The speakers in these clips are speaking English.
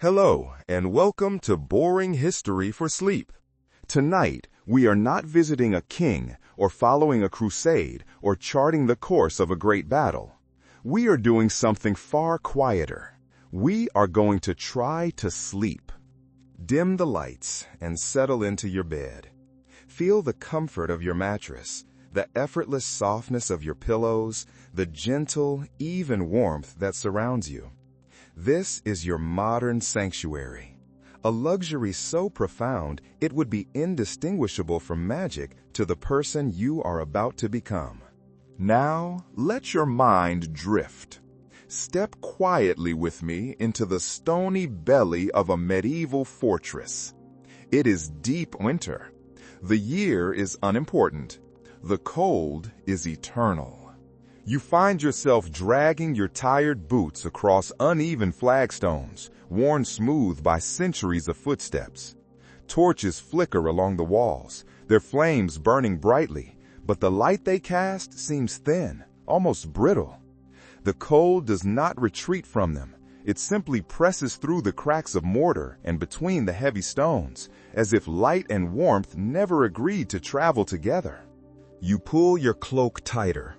Hello, and welcome to Boring History for Sleep. Tonight, we are not visiting a king, or following a crusade, or charting the course of a great battle. We are doing something far quieter. We are going to try to sleep. Dim the lights and settle into your bed. Feel the comfort of your mattress, the effortless softness of your pillows, the gentle, even warmth that surrounds you. This is your modern sanctuary, a luxury so profound it would be indistinguishable from magic to the person you are about to become. Now, let your mind drift. Step quietly with me into the stony belly of a medieval fortress. It is deep winter. The year is unimportant. The cold is eternal. You find yourself dragging your tired boots across uneven flagstones, worn smooth by centuries of footsteps. Torches flicker along the walls, their flames burning brightly, but the light they cast seems thin, almost brittle. The cold does not retreat from them. It simply presses through the cracks of mortar and between the heavy stones, as if light and warmth never agreed to travel together. You pull your cloak tighter.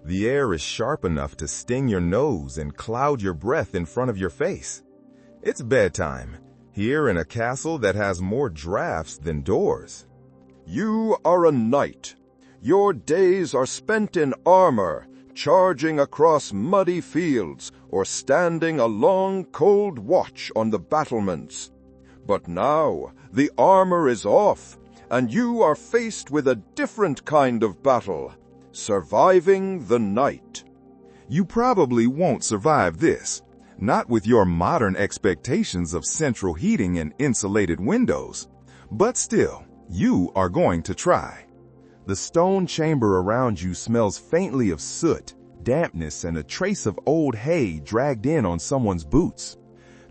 The air is sharp enough to sting your nose and cloud your breath in front of your face. It's bedtime, here in a castle that has more drafts than doors. You are a knight. Your days are spent in armor, charging across muddy fields or standing a long, cold watch on the battlements. But now the armor is off, and you are faced with a different kind of battle. Surviving the night. You probably won't survive this, not with your modern expectations of central heating and insulated windows. But still, you are going to try. The stone chamber around you smells faintly of soot, dampness, and a trace of old hay dragged in on someone's boots.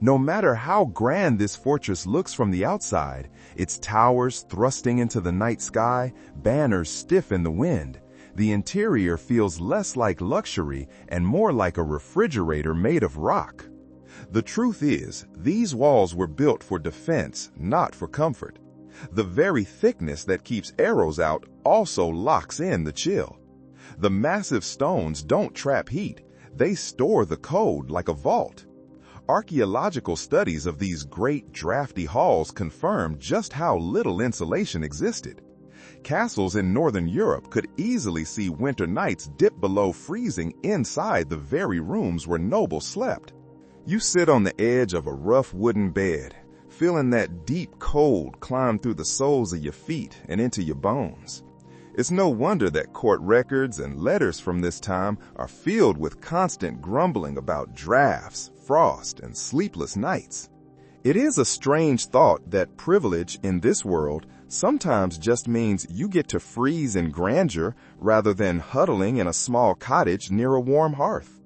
No matter how grand this fortress looks from the outside, its towers thrusting into the night sky, banners stiff in the wind, the interior feels less like luxury and more like a refrigerator made of rock. The truth is, these walls were built for defense, not for comfort. The very thickness that keeps arrows out also locks in the chill. The massive stones don't trap heat. They store the cold like a vault. Archaeological studies of these great drafty halls confirm just how little insulation existed. Castles in northern Europe could easily see winter nights dip below freezing inside the very rooms where nobles slept. You sit on the edge of a rough wooden bed, feeling that deep cold climb through the soles of your feet and into your bones. It's no wonder that court records and letters from this time are filled with constant grumbling about drafts, frost, and sleepless nights. It is a strange thought that privilege in this world sometimes just means you get to freeze in grandeur rather than huddling in a small cottage near a warm hearth.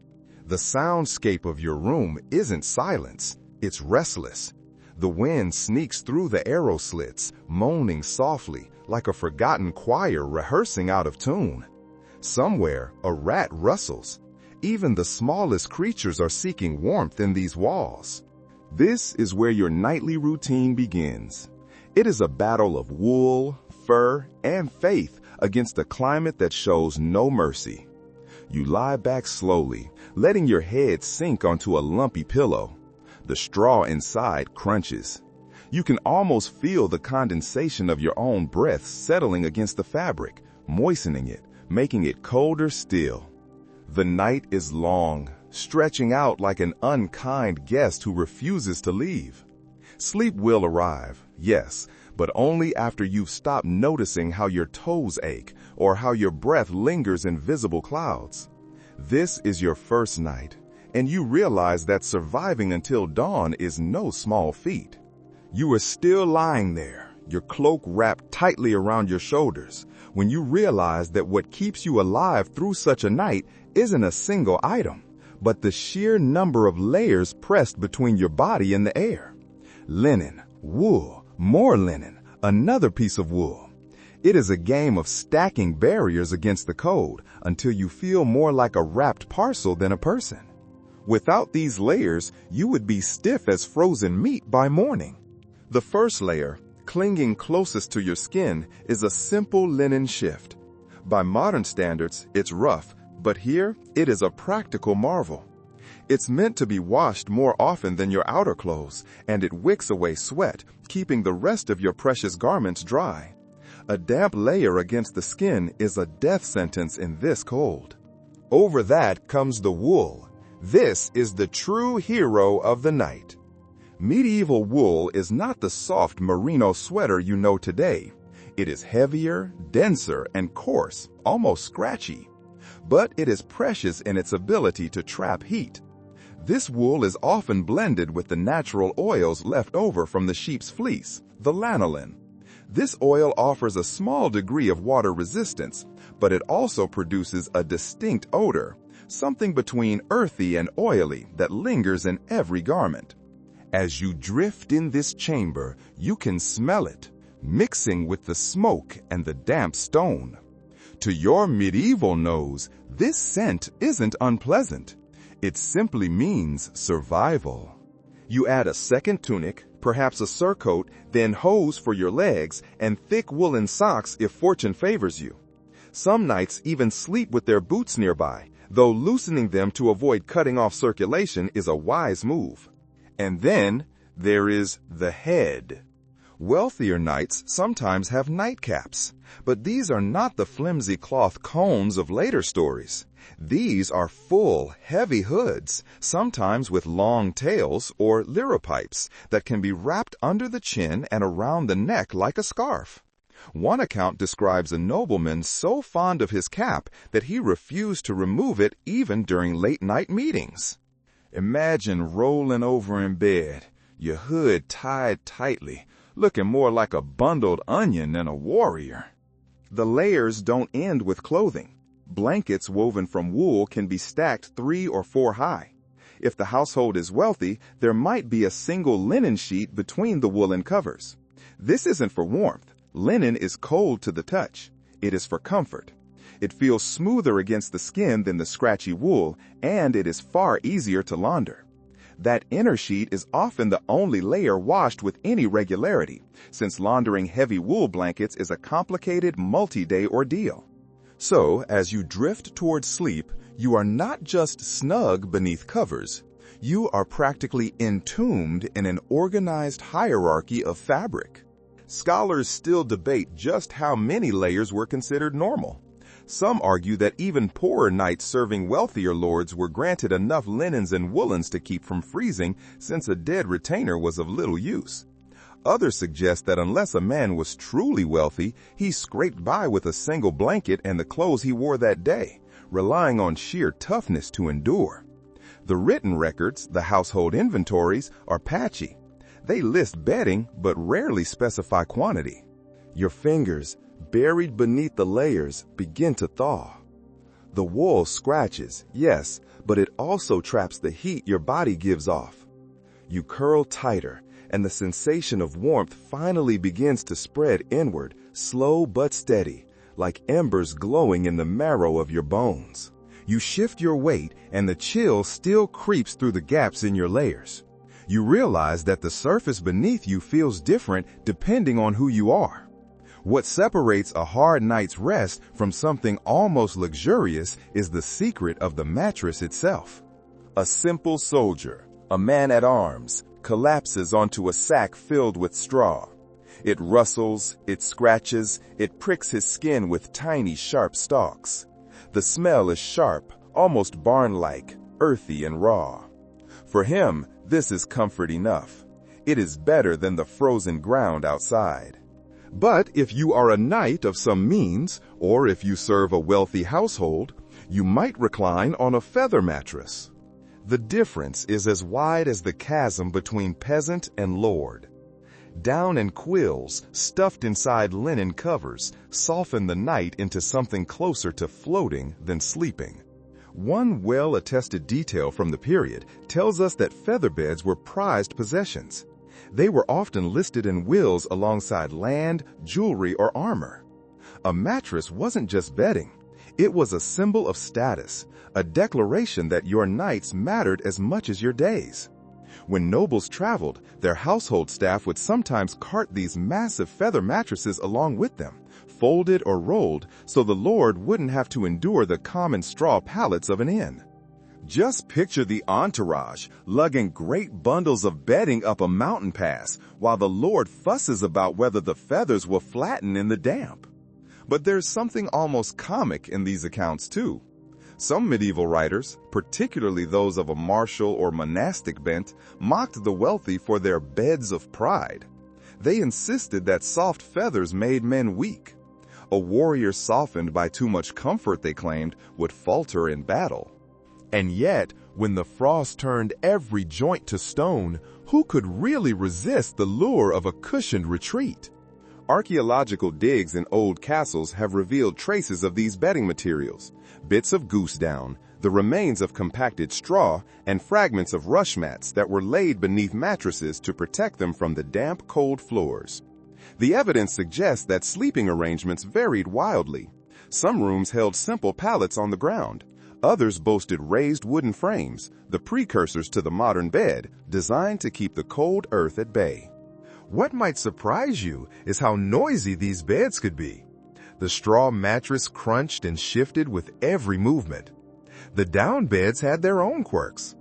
The soundscape of your room isn't silence, it's restless. The wind sneaks through the arrow slits, moaning softly like a forgotten choir rehearsing out of tune. Somewhere, a rat rustles. Even the smallest creatures are seeking warmth in these walls. This is where your nightly routine begins. It is a battle of wool, fur, and faith against a climate that shows no mercy. You lie back slowly, letting your head sink onto a lumpy pillow. The straw inside crunches. You can almost feel the condensation of your own breath settling against the fabric, moistening it, making it colder still. The night is long, stretching out like an unkind guest who refuses to leave. Sleep will arrive, yes, but only after you've stopped noticing how your toes ache or how your breath lingers in visible clouds. This is your first night, and you realize that surviving until dawn is no small feat. You are still lying there, your cloak wrapped tightly around your shoulders, when you realize that what keeps you alive through such a night isn't a single item, but the sheer number of layers pressed between your body and the air. Linen, wool, more linen, another piece of wool. It is a game of stacking barriers against the cold until you feel more like a wrapped parcel than a person. Without these layers, you would be stiff as frozen meat by morning. The first layer, clinging closest to your skin, is a simple linen shift. By modern standards, it's rough, but here it is a practical marvel. It's meant to be washed more often than your outer clothes, and it wicks away sweat, keeping the rest of your precious garments dry. A damp layer against the skin is a death sentence in this cold. Over that comes the wool. This is the true hero of the night. Medieval wool is not the soft merino sweater you know today. It is heavier, denser, and coarse, almost scratchy. But it is precious in its ability to trap heat. This wool is often blended with the natural oils left over from the sheep's fleece, the lanolin. This oil offers a small degree of water resistance, but it also produces a distinct odor, something between earthy and oily that lingers in every garment. As you drift in this chamber, you can smell it, mixing with the smoke and the damp stone. To your medieval nose, this scent isn't unpleasant. It simply means survival. You add a second tunic, perhaps a surcoat, then hose for your legs, and thick woolen socks if fortune favors you. Some knights even sleep with their boots nearby, though loosening them to avoid cutting off circulation is a wise move. And then there is the head. Wealthier knights sometimes have nightcaps, but these are not the flimsy cloth cones of later stories. These are full, heavy hoods, sometimes with long tails or liripipes that can be wrapped under the chin and around the neck like a scarf. One account describes a nobleman so fond of his cap that he refused to remove it even during late-night meetings. Imagine rolling over in bed, your hood tied tightly, looking more like a bundled onion than a warrior. The layers don't end with clothing. Blankets woven from wool can be stacked 3 or 4 high. If the household is wealthy, there might be a single linen sheet between the woolen covers. This isn't for warmth. Linen is cold to the touch. It is for comfort. It feels smoother against the skin than the scratchy wool, and it is far easier to launder. That inner sheet is often the only layer washed with any regularity, since laundering heavy wool blankets is a complicated multi-day ordeal. So, as you drift towards sleep, you are not just snug beneath covers. You are practically entombed in an organized hierarchy of fabric. Scholars still debate just how many layers were considered normal. Some argue that even poorer knights serving wealthier lords were granted enough linens and woolens to keep from freezing, since a dead retainer was of little use. Others suggest that unless a man was truly wealthy, he scraped by with a single blanket and the clothes he wore that day, relying on sheer toughness to endure. The written records, the household inventories, are patchy. They list bedding but rarely specify quantity. Your fingers, buried beneath the layers, begin to thaw. The wool scratches, yes, but it also traps the heat your body gives off. You curl tighter, and the sensation of warmth finally begins to spread inward, slow but steady, like embers glowing in the marrow of your bones. You shift your weight, and the chill still creeps through the gaps in your layers. You realize that the surface beneath you feels different depending on who you are. What separates a hard night's rest from something almost luxurious is the secret of the mattress itself. A simple soldier, a man-at-arms, collapses onto a sack filled with straw. It rustles, it scratches, it pricks his skin with tiny, sharp stalks. The smell is sharp, almost barn-like, earthy and raw. For him, this is comfort enough. It is better than the frozen ground outside. But if you are a knight of some means, or if you serve a wealthy household, you might recline on a feather mattress. The difference is as wide as the chasm between peasant and lord. Down and quills, stuffed inside linen covers, soften the night into something closer to floating than sleeping. One well-attested detail from the period tells us that feather beds were prized possessions. They were often listed in wills alongside land, jewelry, or armor. A mattress wasn't just bedding. It was a symbol of status, a declaration that your nights mattered as much as your days. When nobles traveled, their household staff would sometimes cart these massive feather mattresses along with them, folded or rolled so the lord wouldn't have to endure the common straw pallets of an inn. Just picture the entourage lugging great bundles of bedding up a mountain pass while the lord fusses about whether the feathers will flatten in the damp. But there's something almost comic in these accounts too. Some medieval writers, particularly those of a martial or monastic bent, mocked the wealthy for their beds of pride. They insisted that soft feathers made men weak. A warrior softened by too much comfort, they claimed, would falter in battle. And yet, when the frost turned every joint to stone, who could really resist the lure of a cushioned retreat? Archaeological digs in old castles have revealed traces of these bedding materials: bits of goose down, the remains of compacted straw, and fragments of rush mats that were laid beneath mattresses to protect them from the damp, cold floors. The evidence suggests that sleeping arrangements varied wildly. Some rooms held simple pallets on the ground. Others boasted raised wooden frames, the precursors to the modern bed, designed to keep the cold earth at bay. What might surprise you is how noisy these beds could be. The straw mattress crunched and shifted with every movement. The down beds had their own quirks.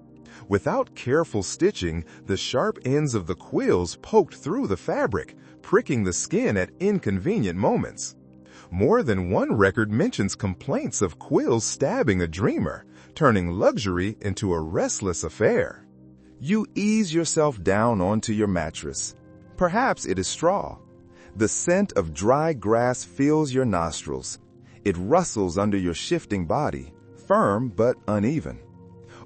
Without careful stitching, the sharp ends of the quills poked through the fabric, pricking the skin at inconvenient moments. More than one record mentions complaints of quills stabbing a dreamer, turning luxury into a restless affair. You ease yourself down onto your mattress. Perhaps it is straw. The scent of dry grass fills your nostrils. It rustles under your shifting body, firm but uneven.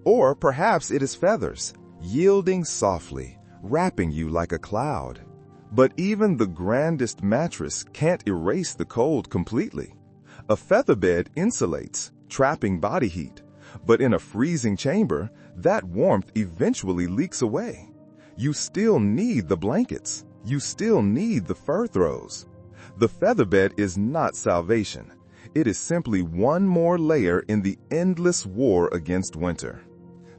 Or perhaps it is feathers, yielding softly, wrapping you like a cloud. But even the grandest mattress can't erase the cold completely. A featherbed insulates, trapping body heat. But in a freezing chamber, that warmth eventually leaks away. You still need the blankets. You still need the fur throws. The featherbed is not salvation. It is simply one more layer in the endless war against winter.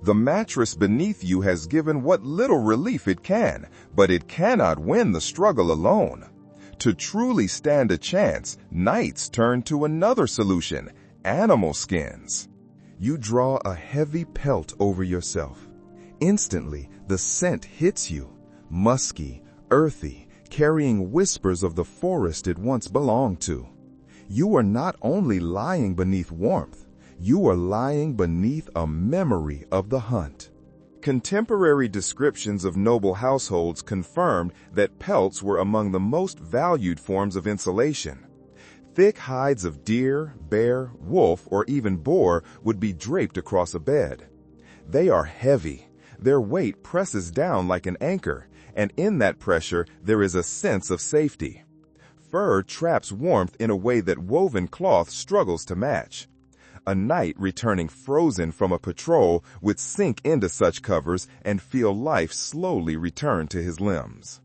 The mattress beneath you has given what little relief it can, but it cannot win the struggle alone. To truly stand a chance, knights turn to another solution: animal skins. You draw a heavy pelt over yourself. Instantly, the scent hits you, musky, earthy, carrying whispers of the forest it once belonged to. You are not only lying beneath warmth, you are lying beneath a memory of the hunt. Contemporary descriptions of noble households confirmed that pelts were among the most valued forms of insulation. Thick hides of deer, bear, wolf, or even boar would be draped across a bed. They are heavy. Their weight presses down like an anchor, and in that pressure there is a sense of safety. Fur traps warmth in a way that woven cloth struggles to match. A knight returning frozen from a patrol would sink into such covers and feel life slowly return to his limbs.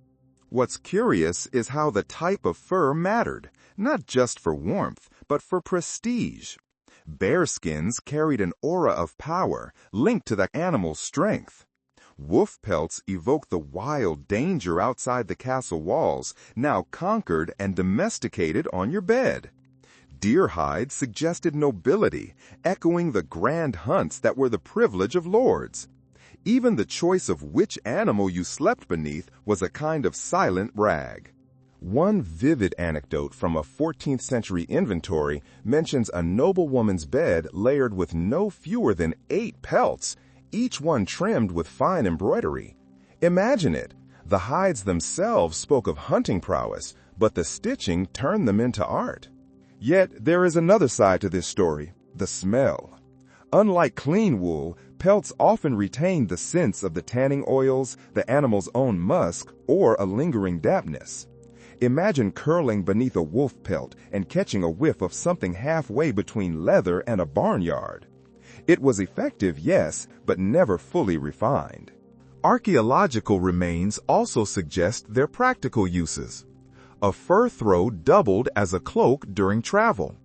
What's curious is how the type of fur mattered, not just for warmth, but for prestige. Bearskins carried an aura of power linked to the animal's strength. Wolf pelts evoked the wild danger outside the castle walls, now conquered and domesticated on your bed. Deer hides suggested nobility, echoing the grand hunts that were the privilege of lords. Even the choice of which animal you slept beneath was a kind of silent brag. One vivid anecdote from a 14th century inventory mentions a noblewoman's bed layered with no fewer than 8 pelts, each one trimmed with fine embroidery. Imagine it. The hides themselves spoke of hunting prowess, but the stitching turned them into art. Yet there is another side to this story: the smell. Unlike clean wool, pelts often retained the scents of the tanning oils, the animal's own musk, or a lingering dampness. Imagine curling beneath a wolf pelt and catching a whiff of something halfway between leather and a barnyard. It was effective, yes, but never fully refined. Archaeological remains also suggest their practical uses. A fur throw doubled as a cloak during travel.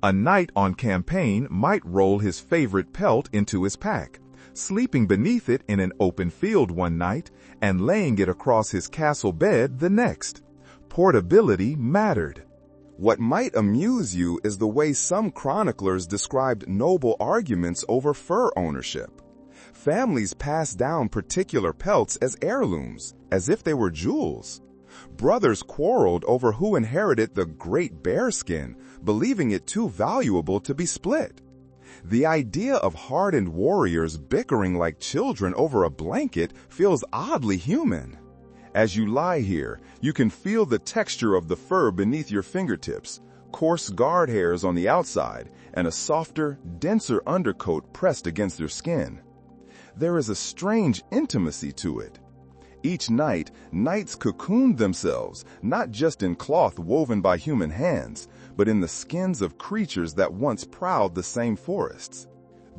A knight on campaign might roll his favorite pelt into his pack, sleeping beneath it in an open field one night and laying it across his castle bed the next. Portability mattered. What might amuse you is the way some chroniclers described noble arguments over fur ownership. Families passed down particular pelts as heirlooms, as if they were jewels. Brothers quarreled over who inherited the great bearskin, believing it too valuable to be split. The idea of hardened warriors bickering like children over a blanket feels oddly human. As you lie here, you can feel the texture of the fur beneath your fingertips, coarse guard hairs on the outside, and a softer, denser undercoat pressed against your skin. There is a strange intimacy to it. Each night, knights cocooned themselves, not just in cloth woven by human hands, but in the skins of creatures that once prowled the same forests.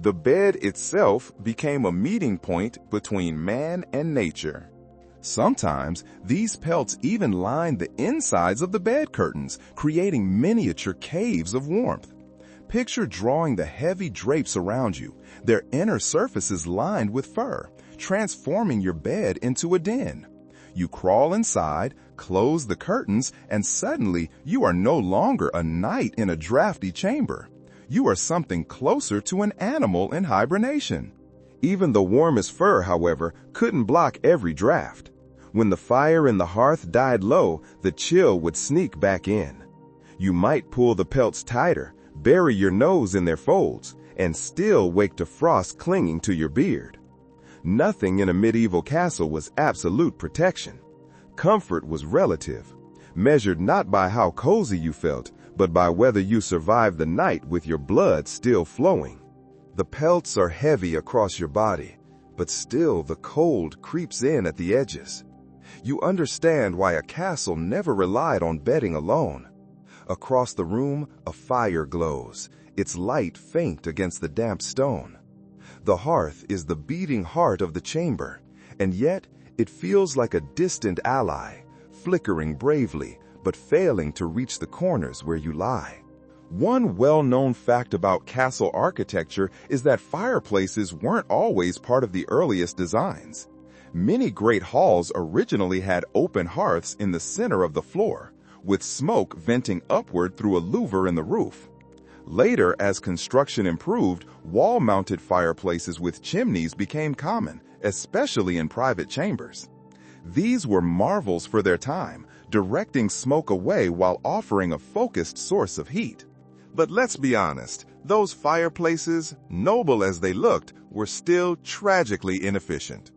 The bed itself became a meeting point between man and nature. Sometimes, these pelts even lined the insides of the bed curtains, creating miniature caves of warmth. Picture drawing the heavy drapes around you, their inner surfaces lined with fur, transforming your bed into a den. You crawl inside, close the curtains, and suddenly you are no longer a knight in a drafty chamber. You are something closer to an animal in hibernation. Even the warmest fur, however, couldn't block every draft. When the fire in the hearth died low, the chill would sneak back in. You might pull the pelts tighter, bury your nose in their folds, and still wake to frost clinging to your beard. Nothing in a medieval castle was absolute protection. Comfort was relative, measured not by how cozy you felt, but by whether you survived the night with your blood still flowing. The pelts are heavy across your body, but still the cold creeps in at the edges. You understand why a castle never relied on bedding alone. Across the room, a fire glows, its light faint against the damp stone. The hearth is the beating heart of the chamber, and yet it feels like a distant ally, flickering bravely, but failing to reach the corners where you lie. One well-known fact about castle architecture is that fireplaces weren't always part of the earliest designs. Many great halls originally had open hearths in the center of the floor, with smoke venting upward through a louver in the roof. Later, as construction improved, wall-mounted fireplaces with chimneys became common, especially in private chambers. These were marvels for their time, directing smoke away while offering a focused source of heat. But let's be honest, those fireplaces, noble as they looked, were still tragically inefficient.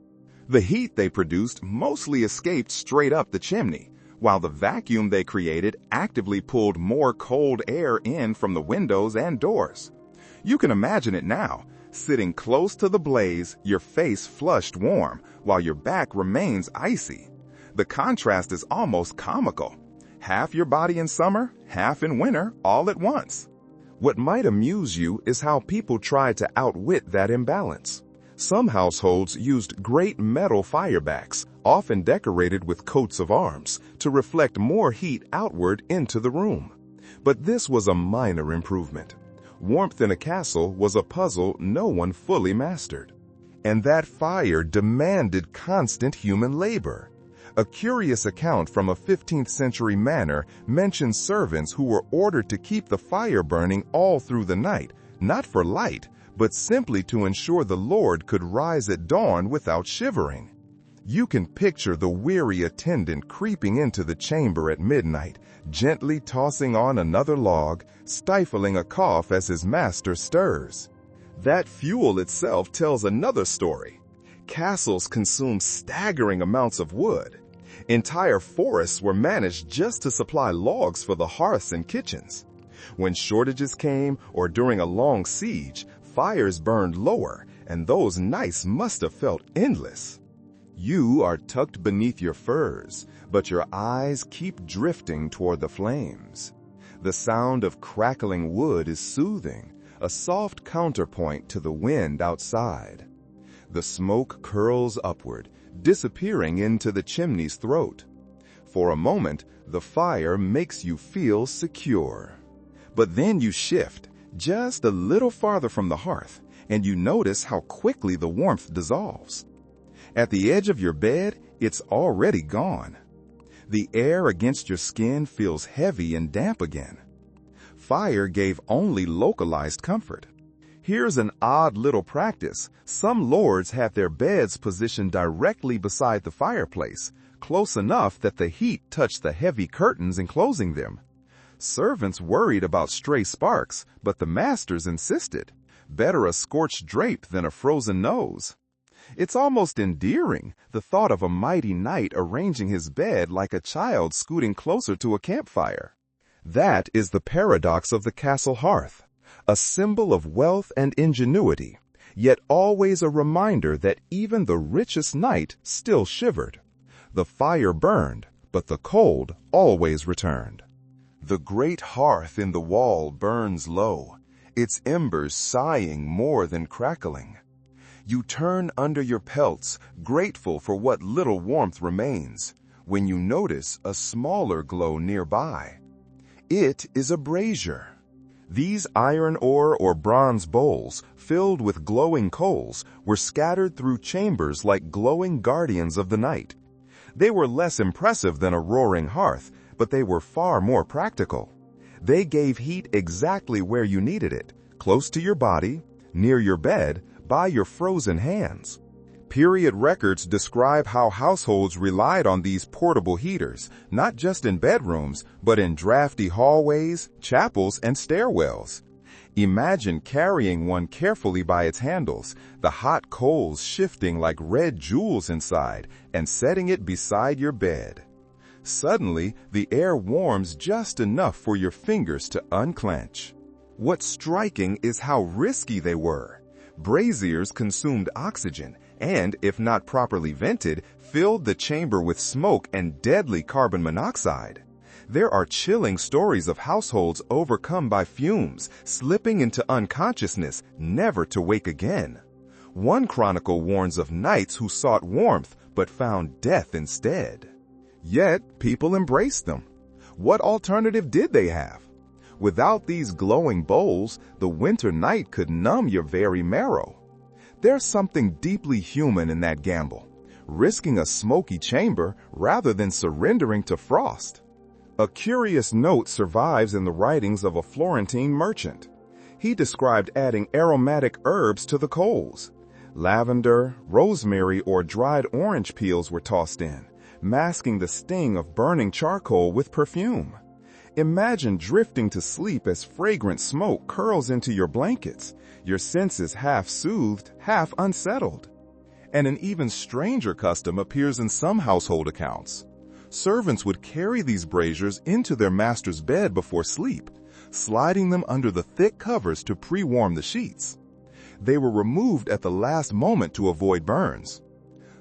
The heat they produced mostly escaped straight up the chimney, while the vacuum they created actively pulled more cold air in from the windows and doors. You can imagine it now, sitting close to the blaze, your face flushed warm, while your back remains icy. The contrast is almost comical. Half your body in summer, half in winter, all at once. What might amuse you is how people tried to outwit that imbalance. Some households used great metal firebacks, often decorated with coats of arms, to reflect more heat outward into the room. But this was a minor improvement. Warmth in a castle was a puzzle no one fully mastered. And that fire demanded constant human labor. A curious account from a 15th century manor mentions servants who were ordered to keep the fire burning all through the night, not for light, but simply to ensure the Lord could rise at dawn without shivering. You can picture the weary attendant creeping into the chamber at midnight, gently tossing on another log, stifling a cough as his master stirs. That fuel itself tells another story. Castles consume staggering amounts of wood. Entire forests were managed just to supply logs for the hearths and kitchens. When shortages came, or during a long siege, fires burned lower, and those nights must have felt endless. You are tucked beneath your furs, but your eyes keep drifting toward the flames. The sound of crackling wood is soothing, a soft counterpoint to the wind outside. The smoke curls upward, disappearing into the chimney's throat. For a moment, the fire makes you feel secure. But then you shift just a little farther from the hearth, and you notice how quickly the warmth dissolves. At the edge of your bed, it's already gone. The air against your skin feels heavy and damp again. Fire gave only localized comfort. Here's an odd little practice. Some lords had their beds positioned directly beside the fireplace, close enough that the heat touched the heavy curtains enclosing them. Servants worried about stray sparks, but the masters insisted. Better a scorched drape than a frozen nose. It's almost endearing, the thought of a mighty knight arranging his bed like a child scooting closer to a campfire. That is the paradox of the castle hearth, a symbol of wealth and ingenuity, yet always a reminder that even the richest knight still shivered. The fire burned, but the cold always returned. The great hearth in the wall burns low, its embers sighing more than crackling. You turn under your pelts, grateful for what little warmth remains, when you notice a smaller glow nearby. It is a brazier. These iron ore or bronze bowls, filled with glowing coals, were scattered through chambers like glowing guardians of the night. They were less impressive than a roaring hearth, but they were far more practical. They gave heat exactly where you needed it, close to your body, near your bed, by your frozen hands. Period records describe how households relied on these portable heaters, not just in bedrooms, but in drafty hallways, chapels, and stairwells. Imagine carrying one carefully by its handles, the hot coals shifting like red jewels inside, and setting it beside your bed. Suddenly, the air warms just enough for your fingers to unclench. What's striking is how risky they were. Braziers consumed oxygen and, if not properly vented, filled the chamber with smoke and deadly carbon monoxide. There are chilling stories of households overcome by fumes, slipping into unconsciousness, never to wake again. One chronicle warns of knights who sought warmth but found death instead. Yet, people embraced them. What alternative did they have? Without these glowing bowls, the winter night could numb your very marrow. There's something deeply human in that gamble, risking a smoky chamber rather than surrendering to frost. A curious note survives in the writings of a Florentine merchant. He described adding aromatic herbs to the coals. Lavender, rosemary, or dried orange peels were tossed in, masking the sting of burning charcoal with perfume. Imagine drifting to sleep as fragrant smoke curls into your blankets, your senses half soothed, half unsettled. And an even stranger custom appears in some household accounts. Servants would carry these braziers into their master's bed before sleep, sliding them under the thick covers to pre-warm the sheets. They were removed at the last moment to avoid burns.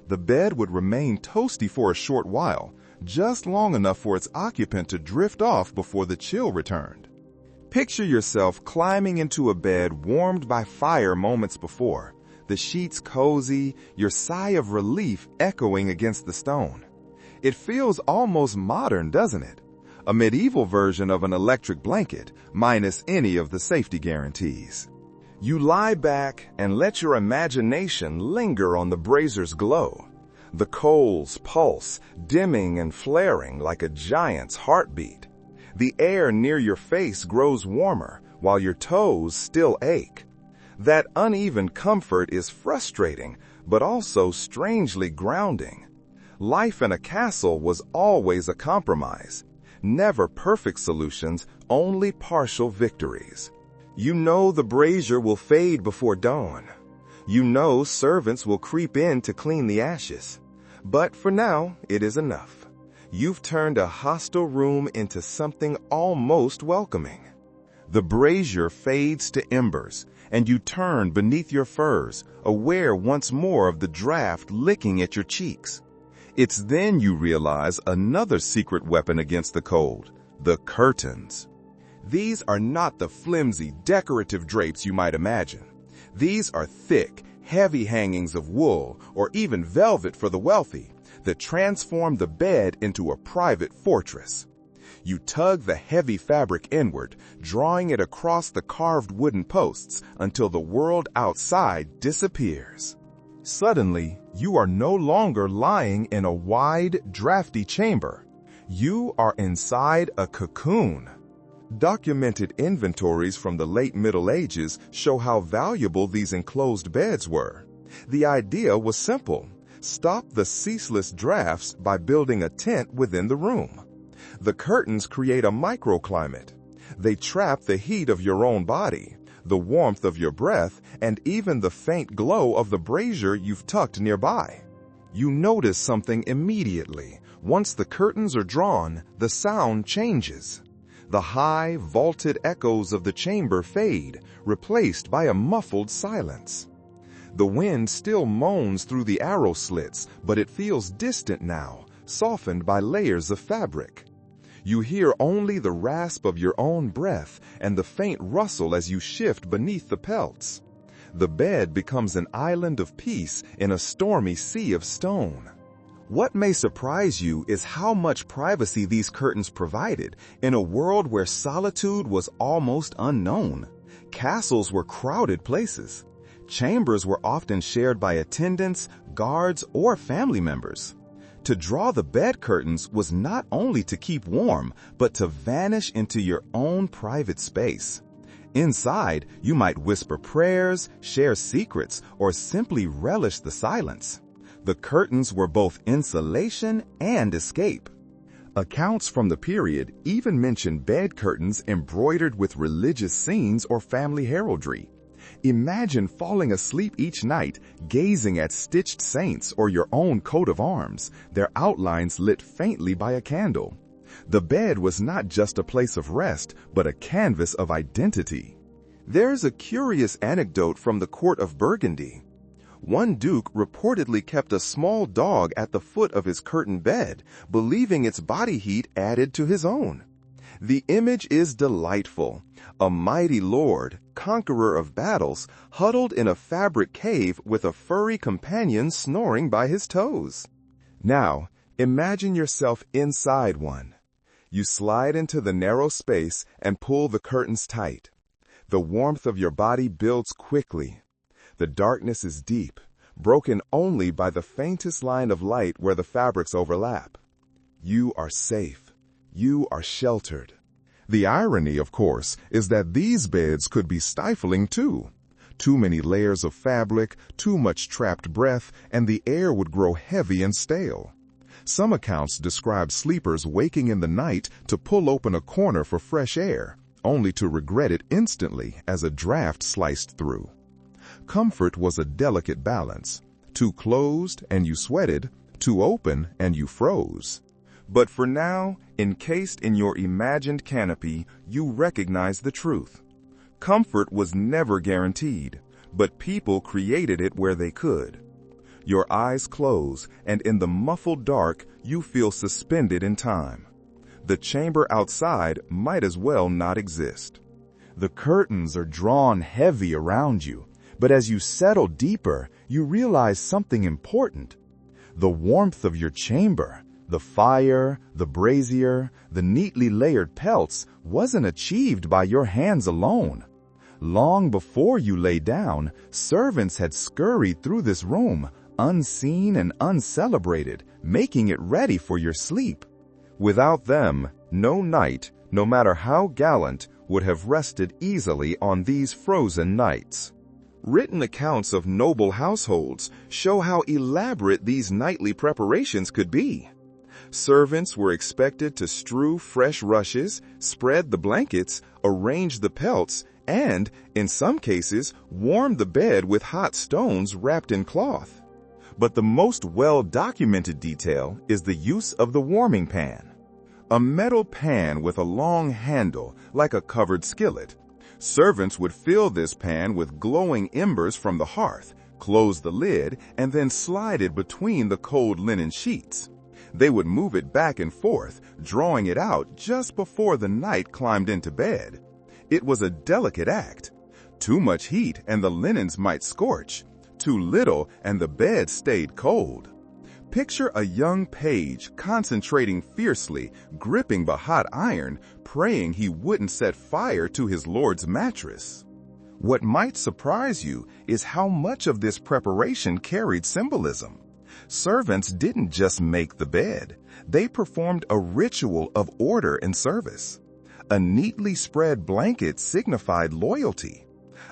The bed would remain toasty for a short while, just long enough for its occupant to drift off before the chill returned. Picture yourself climbing into a bed warmed by fire moments before, the sheets cozy, your sigh of relief echoing against the stone. It feels almost modern, doesn't it? A medieval version of an electric blanket, minus any of the safety guarantees. You lie back and let your imagination linger on the brazier's glow. The coals pulse, dimming and flaring like a giant's heartbeat. The air near your face grows warmer, while your toes still ache. That uneven comfort is frustrating, but also strangely grounding. Life in a castle was always a compromise. Never perfect solutions, only partial victories. You know the brazier will fade before dawn. You know servants will creep in to clean the ashes. But for now, it is enough. You've turned a hostile room into something almost welcoming. The brazier fades to embers, and you turn beneath your furs, aware once more of the draft licking at your cheeks. It's then you realize another secret weapon against the cold, the curtains. These are not the flimsy, decorative drapes you might imagine. These are thick, heavy hangings of wool or even velvet for the wealthy that transform the bed into a private fortress. You tug the heavy fabric inward, drawing it across the carved wooden posts until the world outside disappears. Suddenly, you are no longer lying in a wide, drafty chamber. You are inside a cocoon. Documented inventories from the late Middle Ages show how valuable these enclosed beds were. The idea was simple: stop the ceaseless drafts by building a tent within the room. The curtains create a microclimate. They trap the heat of your own body, the warmth of your breath, and even the faint glow of the brazier you've tucked nearby. You notice something immediately. Once the curtains are drawn, the sound changes. The high, vaulted echoes of the chamber fade, replaced by a muffled silence. The wind still moans through the arrow slits, but it feels distant now, softened by layers of fabric. You hear only the rasp of your own breath and the faint rustle as you shift beneath the pelts. The bed becomes an island of peace in a stormy sea of stone. What may surprise you is how much privacy these curtains provided in a world where solitude was almost unknown. Castles were crowded places. Chambers were often shared by attendants, guards, or family members. To draw the bed curtains was not only to keep warm, but to vanish into your own private space. Inside, you might whisper prayers, share secrets, or simply relish the silence. The curtains were both insulation and escape. Accounts from the period even mention bed curtains embroidered with religious scenes or family heraldry. Imagine falling asleep each night, gazing at stitched saints or your own coat of arms, their outlines lit faintly by a candle. The bed was not just a place of rest, but a canvas of identity. There's a curious anecdote from the court of Burgundy. One duke reportedly kept a small dog at the foot of his curtained bed, believing its body heat added to his own. The image is delightful. A mighty lord, conqueror of battles, huddled in a fabric cave with a furry companion snoring by his toes. Now, imagine yourself inside one. You slide into the narrow space and pull the curtains tight. The warmth of your body builds quickly. The darkness is deep, broken only by the faintest line of light where the fabrics overlap. You are safe. You are sheltered. The irony, of course, is that these beds could be stifling too. Too many layers of fabric, too much trapped breath, and the air would grow heavy and stale. Some accounts describe sleepers waking in the night to pull open a corner for fresh air, only to regret it instantly as a draft sliced through. Comfort was a delicate balance. Too closed and you sweated, too open and you froze. But for now, encased in your imagined canopy, you recognize the truth. Comfort was never guaranteed, but people created it where they could. Your eyes close, and in the muffled dark, you feel suspended in time. The chamber outside might as well not exist. The curtains are drawn heavy around you, but as you settle deeper, you realize something important. The warmth of your chamber, the fire, the brazier, the neatly layered pelts wasn't achieved by your hands alone. Long before you lay down, servants had scurried through this room, unseen and uncelebrated, making it ready for your sleep. Without them, no knight, no matter how gallant, would have rested easily on these frozen nights. Written accounts of noble households show how elaborate these nightly preparations could be. Servants were expected to strew fresh rushes, spread the blankets, arrange the pelts, and, in some cases, warm the bed with hot stones wrapped in cloth. But the most well-documented detail is the use of the warming pan. A metal pan with a long handle, like a covered skillet. Servants would fill this pan with glowing embers from the hearth, close the lid, and then slide it between the cold linen sheets. They would move it back and forth, drawing it out just before the night climbed into bed. It was a delicate act. Too much heat and the linens might scorch. Too little and the bed stayed cold. Picture a young page concentrating fiercely, gripping the hot iron, praying he wouldn't set fire to his lord's mattress. What might surprise you is how much of this preparation carried symbolism. Servants didn't just make the bed, they performed a ritual of order and service. A neatly spread blanket signified loyalty.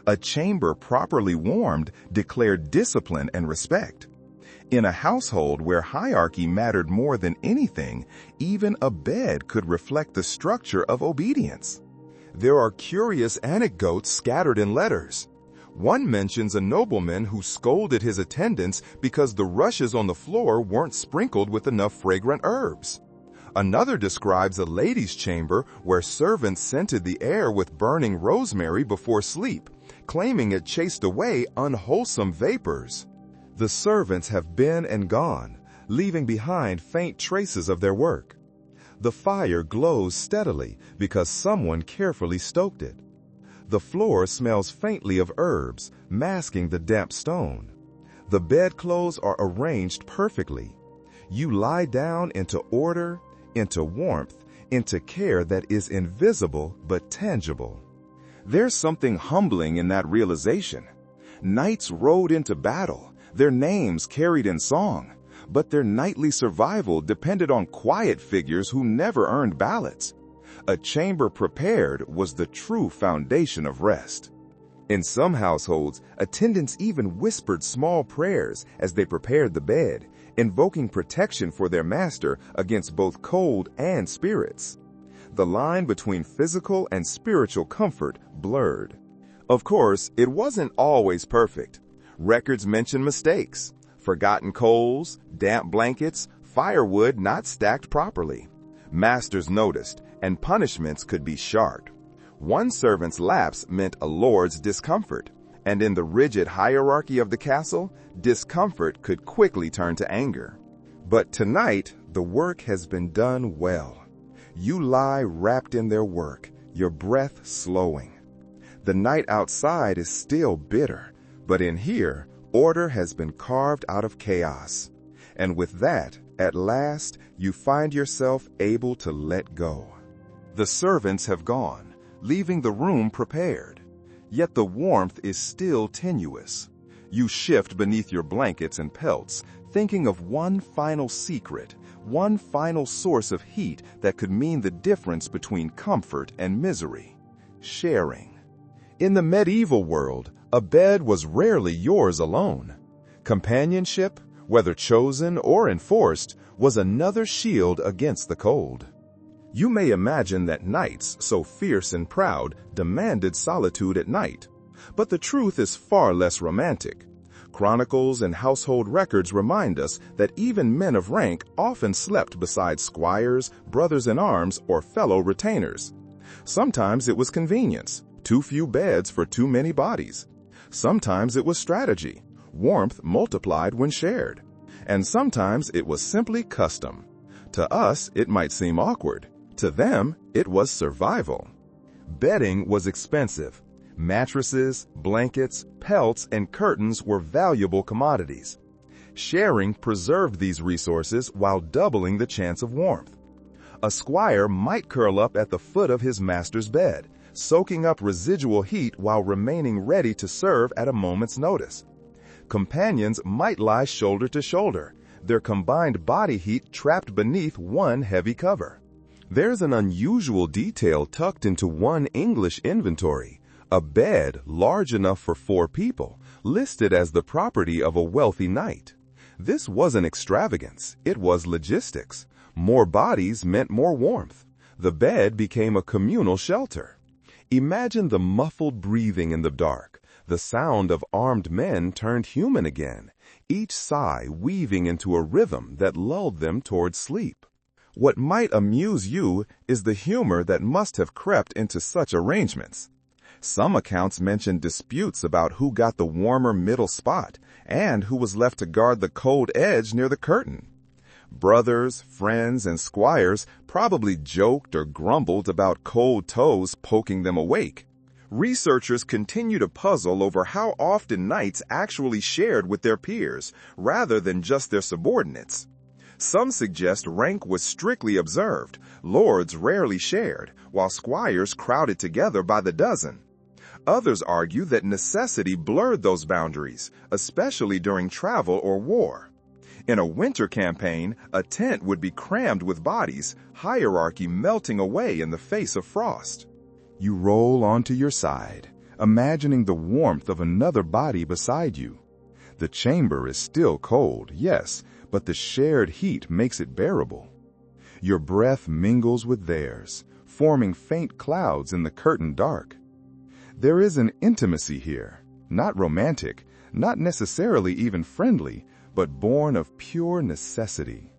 A chamber properly warmed declared discipline and respect. In a household where hierarchy mattered more than anything, even a bed could reflect the structure of obedience. There are curious anecdotes scattered in letters. One mentions a nobleman who scolded his attendants because the rushes on the floor weren't sprinkled with enough fragrant herbs. Another describes a lady's chamber where servants scented the air with burning rosemary before sleep, claiming it chased away unwholesome vapors. The servants have been and gone, leaving behind faint traces of their work. The fire glows steadily because someone carefully stoked it. The floor smells faintly of herbs, masking the damp stone. The bedclothes are arranged perfectly. You lie down into order, into warmth, into care that is invisible but tangible. There's something humbling in that realization. Knights rode into battle, their names carried in song, but their nightly survival depended on quiet figures who never earned ballots. A chamber prepared was the true foundation of rest. In some households, attendants even whispered small prayers as they prepared the bed, invoking protection for their master against both cold and spirits. The line between physical and spiritual comfort blurred. Of course, it wasn't always perfect. Records mention mistakes, forgotten coals, damp blankets, firewood not stacked properly. Masters noticed, and punishments could be sharp. One servant's lapse meant a lord's discomfort, and in the rigid hierarchy of the castle, discomfort could quickly turn to anger. But tonight, the work has been done well. You lie wrapped in their work, your breath slowing. The night outside is still bitter, but in here, order has been carved out of chaos. And with that, at last, you find yourself able to let go. The servants have gone, leaving the room prepared. Yet the warmth is still tenuous. You shift beneath your blankets and pelts, thinking of one final secret, one final source of heat that could mean the difference between comfort and misery: sharing. In the medieval world, a bed was rarely yours alone. Companionship, whether chosen or enforced, was another shield against the cold. You may imagine that knights, so fierce and proud, demanded solitude at night. But the truth is far less romantic. Chronicles and household records remind us that even men of rank often slept beside squires, brothers-in-arms, or fellow retainers. Sometimes it was convenience, too few beds for too many bodies. Sometimes it was strategy, warmth multiplied when shared. And sometimes it was simply custom. To us, it might seem awkward. To them, it was survival. Bedding was expensive. Mattresses, blankets, pelts, and curtains were valuable commodities. Sharing preserved these resources while doubling the chance of warmth. A squire might curl up at the foot of his master's bed, soaking up residual heat while remaining ready to serve at a moment's notice. Companions might lie shoulder to shoulder, their combined body heat trapped beneath one heavy cover. There's an unusual detail tucked into one English inventory: a bed large enough for 4 people, listed as the property of a wealthy knight. This wasn't extravagance, it was logistics. More bodies meant more warmth. The bed became a communal shelter. Imagine the muffled breathing in the dark, the sound of armed men turned human again, each sigh weaving into a rhythm that lulled them toward sleep. What might amuse you is the humor that must have crept into such arrangements. Some accounts mention disputes about who got the warmer middle spot and who was left to guard the cold edge near the curtain. Brothers, friends, and squires probably joked or grumbled about cold toes poking them awake. Researchers continue to puzzle over how often knights actually shared with their peers, rather than just their subordinates. Some suggest rank was strictly observed, lords rarely shared, while squires crowded together by the dozen. Others argue that necessity blurred those boundaries, especially during travel or war. In a winter campaign, a tent would be crammed with bodies, hierarchy melting away in the face of frost. You roll onto your side, imagining the warmth of another body beside you. The chamber is still cold, yes, but the shared heat makes it bearable. Your breath mingles with theirs, forming faint clouds in the curtained dark. There is an intimacy here, not romantic, not necessarily even friendly, but born of pure necessity.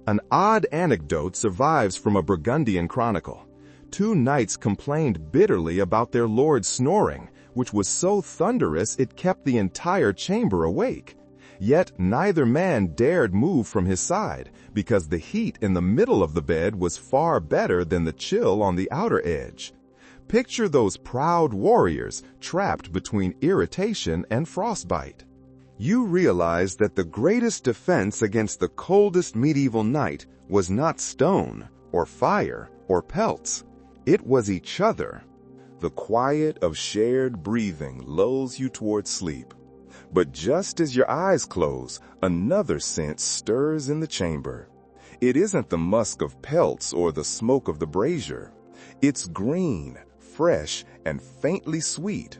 An odd anecdote survives from a Burgundian chronicle. 2 knights complained bitterly about their lord's snoring, which was so thunderous it kept the entire chamber awake. Yet neither man dared move from his side, because the heat in the middle of the bed was far better than the chill on the outer edge. Picture those proud warriors trapped between irritation and frostbite. You realize that the greatest defense against the coldest medieval night was not stone, or fire, or pelts. It was each other. The quiet of shared breathing lulls you toward sleep. But just as your eyes close, another scent stirs in the chamber. It isn't the musk of pelts or the smoke of the brazier. It's green, fresh, and faintly sweet.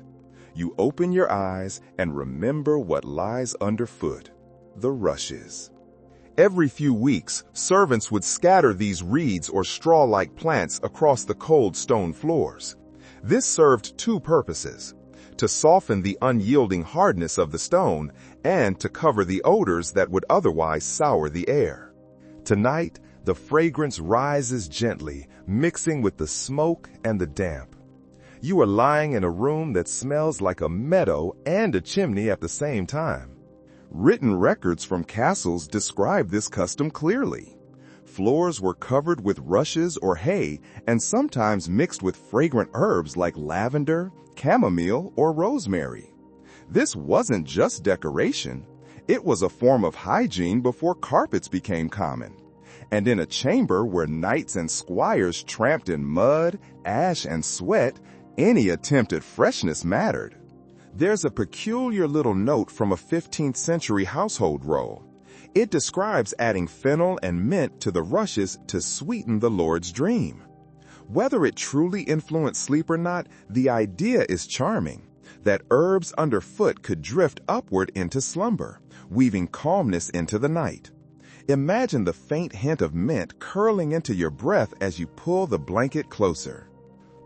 You open your eyes and remember what lies underfoot: the rushes. Every few weeks, servants would scatter these reeds or straw-like plants across the cold stone floors. This served 2 purposes: to soften the unyielding hardness of the stone and to cover the odors that would otherwise sour the air. Tonight, the fragrance rises gently, mixing with the smoke and the damp. You are lying in a room that smells like a meadow and a chimney at the same time. Written records from castles describe this custom clearly. Floors were covered with rushes or hay and sometimes mixed with fragrant herbs like lavender, chamomile, or rosemary. This wasn't just decoration. It was a form of hygiene before carpets became common. And in a chamber where knights and squires tramped in mud, ash, and sweat, any attempt at freshness mattered. There's a peculiar little note from a 15th century household roll. It describes adding fennel and mint to the rushes to sweeten the Lord's dream. Whether it truly influenced sleep or not, the idea is charming, that herbs underfoot could drift upward into slumber, weaving calmness into the night. Imagine the faint hint of mint curling into your breath as you pull the blanket closer.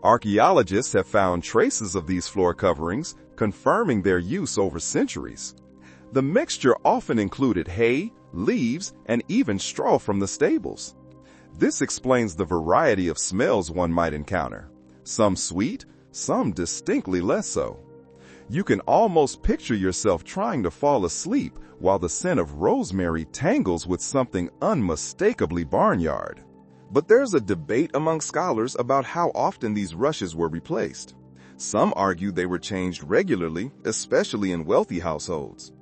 Archaeologists have found traces of these floor coverings, confirming their use over centuries. The mixture often included hay, leaves, and even straw from the stables. This explains the variety of smells one might encounter, some sweet, some distinctly less so. You can almost picture yourself trying to fall asleep while the scent of rosemary tangles with something unmistakably barnyard. But there's a debate among scholars about how often these rushes were replaced. Some argue they were changed regularly, especially in wealthy households.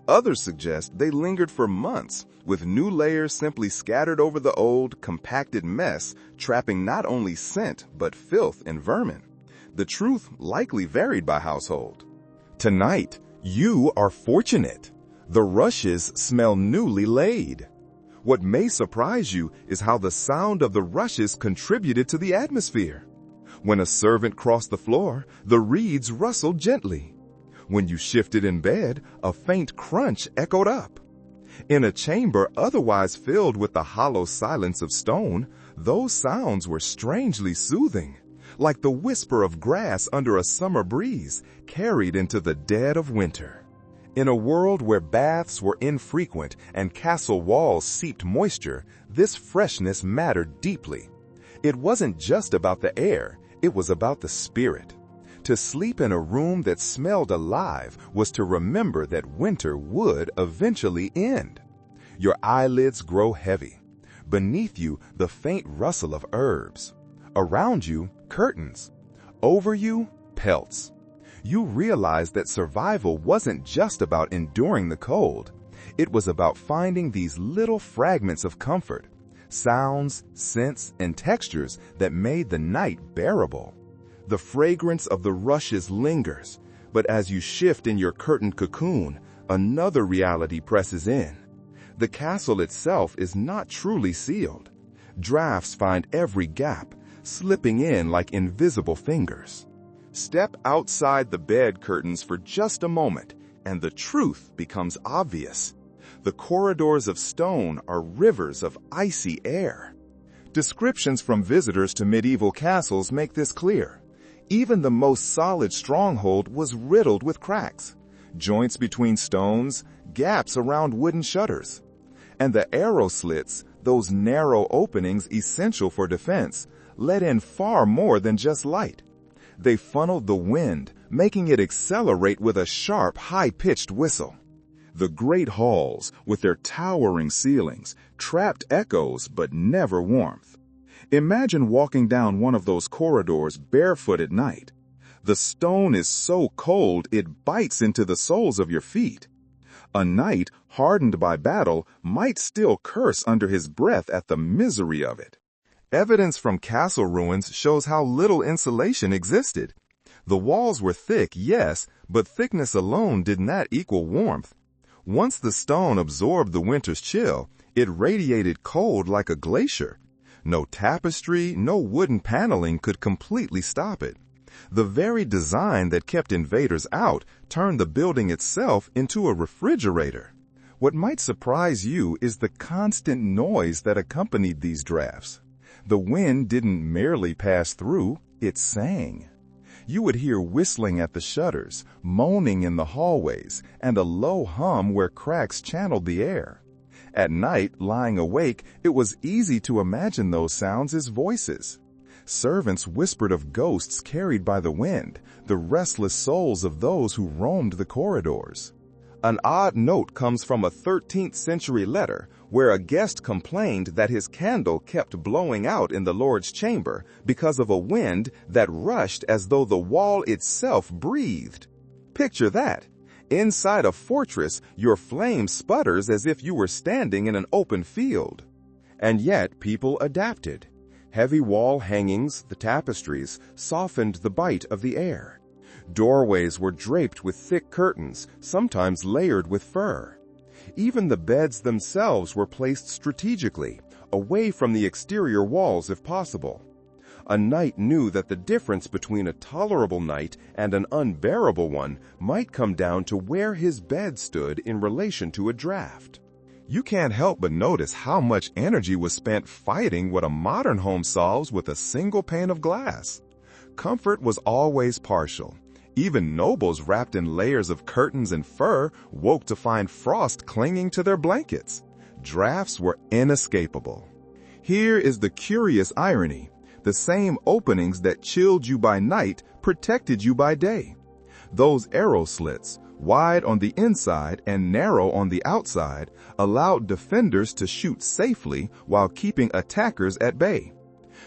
Others suggest they lingered for months, with new layers simply scattered over the old, compacted mess, trapping not only scent, but filth and vermin. The truth likely varied by household. Tonight, you are fortunate. The rushes smell newly laid. What may surprise you is how the sound of the rushes contributed to the atmosphere. When a servant crossed the floor, the reeds rustled gently. When you shifted in bed, a faint crunch echoed up. In a chamber otherwise filled with the hollow silence of stone, those sounds were strangely soothing, like the whisper of grass under a summer breeze carried into the dead of winter. In a world where baths were infrequent and castle walls seeped moisture, this freshness mattered deeply. It wasn't just about the air, it was about the spirit. To sleep in a room that smelled alive was to remember that winter would eventually end. Your eyelids grow heavy. Beneath you, the faint rustle of herbs. Around you, curtains. Over you, pelts. You realized that survival wasn't just about enduring the cold. It was about finding these little fragments of comfort, sounds, scents, and textures that made the night bearable. The fragrance of the rushes lingers, but as you shift in your curtained cocoon, another reality presses in. The castle itself is not truly sealed. Drafts find every gap, slipping in like invisible fingers. Step outside the bed curtains for just a moment, and the truth becomes obvious. The corridors of stone are rivers of icy air. Descriptions from visitors to medieval castles make this clear. Even the most solid stronghold was riddled with cracks, joints between stones, gaps around wooden shutters. And the arrow slits, those narrow openings essential for defense, let in far more than just light. They funneled the wind, making it accelerate with a sharp, high-pitched whistle. The great halls, with their towering ceilings, trapped echoes but never warmth. Imagine walking down one of those corridors barefoot at night. The stone is so cold it bites into the soles of your feet. A knight, hardened by battle, might still curse under his breath at the misery of it. Evidence from castle ruins shows how little insulation existed. The walls were thick, yes, but thickness alone did not equal warmth. Once the stone absorbed the winter's chill, it radiated cold like a glacier. No tapestry, no wooden paneling could completely stop it. The very design that kept invaders out turned the building itself into a refrigerator. What might surprise you is the constant noise that accompanied these drafts. The wind didn't merely pass through, it sang. You would hear whistling at the shutters, moaning in the hallways, and a low hum where cracks channeled the air. At night, lying awake, it was easy to imagine those sounds as voices. Servants whispered of ghosts carried by the wind, the restless souls of those who roamed the corridors. An odd note comes from a 13th century letter where a guest complained that his candle kept blowing out in the Lord's chamber because of a wind that rushed as though the wall itself breathed. Picture that. Inside a fortress, your flame sputters as if you were standing in an open field. And yet people adapted. Heavy wall hangings, the tapestries, softened the bite of the air. Doorways were draped with thick curtains, sometimes layered with fur. Even the beds themselves were placed strategically, away from the exterior walls if possible. A knight knew that the difference between a tolerable night and an unbearable one might come down to where his bed stood in relation to a draft. You can't help but notice how much energy was spent fighting what a modern home solves with a single pane of glass. Comfort was always partial. Even nobles wrapped in layers of curtains and fur woke to find frost clinging to their blankets. Drafts were inescapable. Here is the curious irony. The same openings that chilled you by night protected you by day. Those arrow slits, wide on the inside and narrow on the outside, allowed defenders to shoot safely while keeping attackers at bay.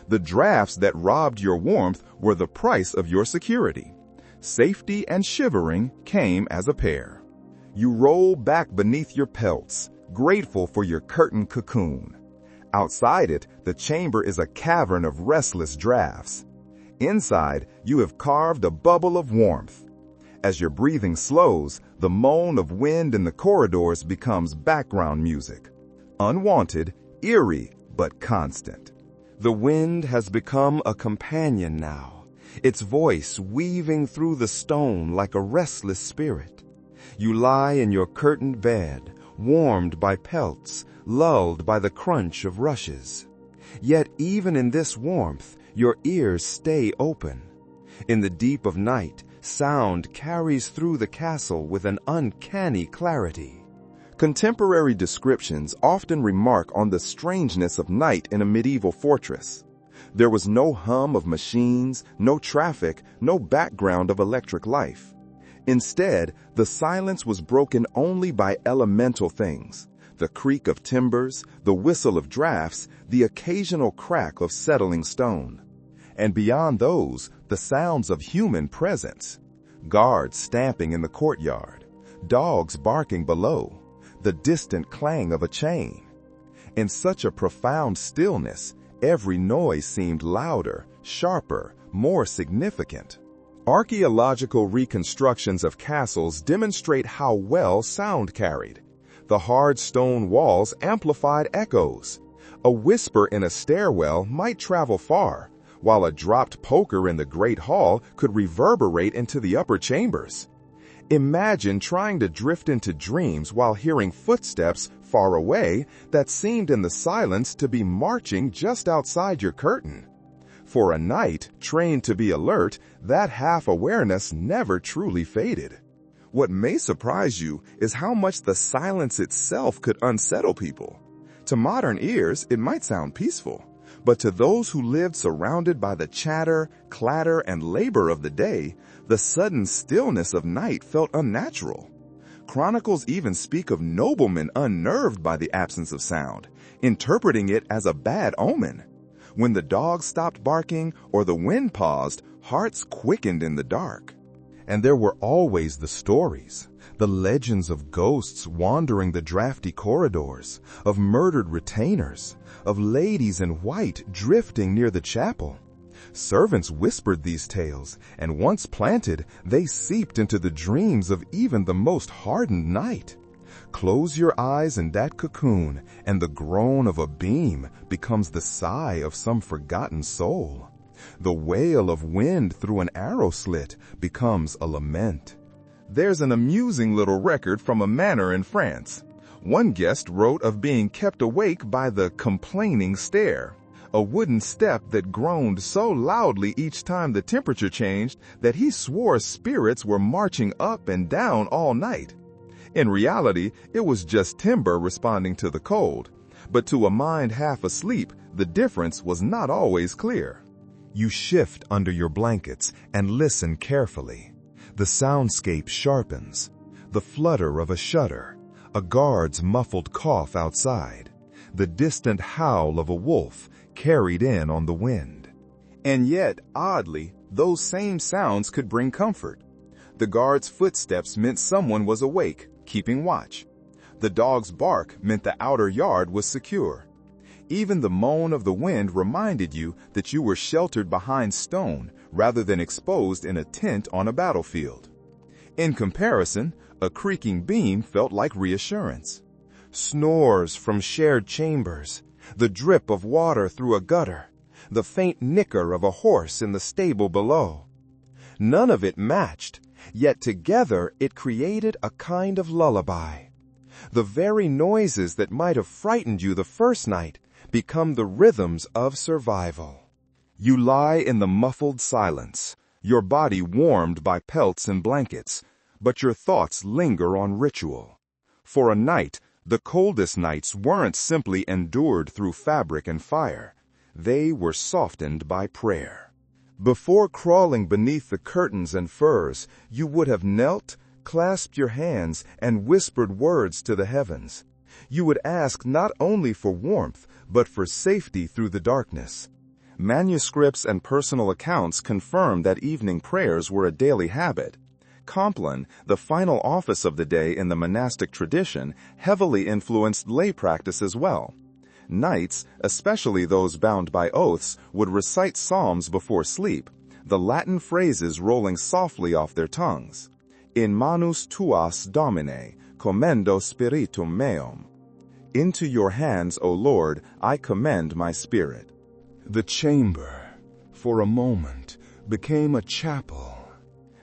The drafts that robbed your warmth were the price of your security. Safety and shivering came as a pair. You roll back beneath your pelts, grateful for your curtained cocoon. Outside it, the chamber is a cavern of restless drafts. Inside, you have carved a bubble of warmth. As your breathing slows, the moan of wind in the corridors becomes background music. Unwanted, eerie, but constant. The wind has become a companion now, its voice weaving through the stone like a restless spirit. You lie in your curtained bed, warmed by pelts, lulled by the crunch of rushes. Yet even in this warmth, your ears stay open. In the deep of night, sound carries through the castle with an uncanny clarity. Contemporary descriptions often remark on the strangeness of night in a medieval fortress. There was no hum of machines, no traffic, no background of electric life. Instead, the silence was broken only by elemental things: the creak of timbers, the whistle of drafts, the occasional crack of settling stone. And beyond those, the sounds of human presence. Guards stamping in the courtyard, dogs barking below, the distant clang of a chain. In such a profound stillness, every noise seemed louder, sharper, more significant. Archaeological reconstructions of castles demonstrate how well sound carried. The hard stone walls amplified echoes. A whisper in a stairwell might travel far, while a dropped poker in the Great Hall could reverberate into the upper chambers. Imagine trying to drift into dreams while hearing footsteps far away that seemed in the silence to be marching just outside your curtain. For a knight trained to be alert, that half-awareness never truly faded. What may surprise you is how much the silence itself could unsettle people. To modern ears, it might sound peaceful, but to those who lived surrounded by the chatter, clatter, and labor of the day, the sudden stillness of night felt unnatural. Chronicles even speak of noblemen unnerved by the absence of sound, interpreting it as a bad omen. When the dogs stopped barking or the wind paused, hearts quickened in the dark. And there were always the stories, the legends of ghosts wandering the drafty corridors, of murdered retainers, of ladies in white drifting near the chapel. Servants whispered these tales, and once planted, they seeped into the dreams of even the most hardened knight. Close your eyes in that cocoon, and the groan of a beam becomes the sigh of some forgotten soul. The wail of wind through an arrow slit becomes a lament. There's an amusing little record from a manor in France. One guest wrote of being kept awake by the complaining stare, a wooden step that groaned so loudly each time the temperature changed that he swore spirits were marching up and down all night. In reality, it was just timber responding to the cold, but to a mind half asleep, the difference was not always clear. You shift under your blankets and listen carefully. The soundscape sharpens. The flutter of a shutter, a guard's muffled cough outside, the distant howl of a wolf carried in on the wind. And yet, oddly, those same sounds could bring comfort. The guard's footsteps meant someone was awake, keeping watch. The dog's bark meant the outer yard was secure. Even the moan of the wind reminded you that you were sheltered behind stone rather than exposed in a tent on a battlefield. In comparison, a creaking beam felt like reassurance. Snores from shared chambers, the drip of water through a gutter, the faint nicker of a horse in the stable below. None of it matched, yet together it created a kind of lullaby. The very noises that might have frightened you the first night become the rhythms of survival. You lie in the muffled silence, your body warmed by pelts and blankets, but your thoughts linger on ritual. For a night, the coldest nights weren't simply endured through fabric and fire. They were softened by prayer. Before crawling beneath the curtains and furs, you would have knelt, clasped your hands, and whispered words to the heavens. You would ask not only for warmth, but for safety through the darkness. Manuscripts and personal accounts confirm that evening prayers were a daily habit. Compline, the final office of the day in the monastic tradition, heavily influenced lay practice as well. Knights, especially those bound by oaths, would recite psalms before sleep, the Latin phrases rolling softly off their tongues. In manus tuas, Domine, commendo spiritum meum. Into your hands, O Lord, I commend my spirit. The chamber, for a moment, became a chapel.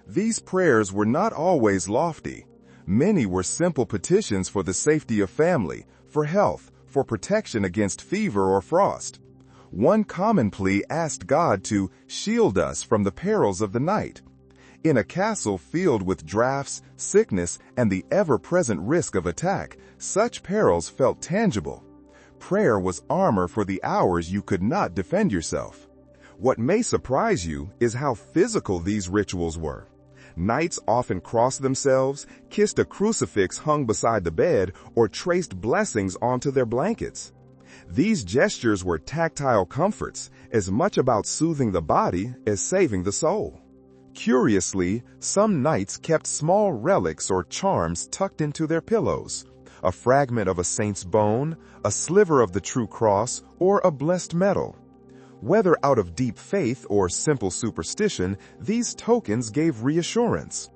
These prayers were not always lofty. Many were simple petitions for the safety of family, for health, for protection against fever or frost. One common plea asked God to shield us from the perils of the night. In a castle filled with drafts, sickness, and the ever-present risk of attack, such perils felt tangible. Prayer was armor for the hours you could not defend yourself. What may surprise you is how physical these rituals were. Knights often crossed themselves, kissed a crucifix hung beside the bed, or traced blessings onto their blankets. These gestures were tactile comforts, as much about soothing the body as saving the soul. Curiously, some knights kept small relics or charms tucked into their pillows, a fragment of a saint's bone, a sliver of the true cross, or a blessed medal. Whether out of deep faith or simple superstition, these tokens gave reassurance.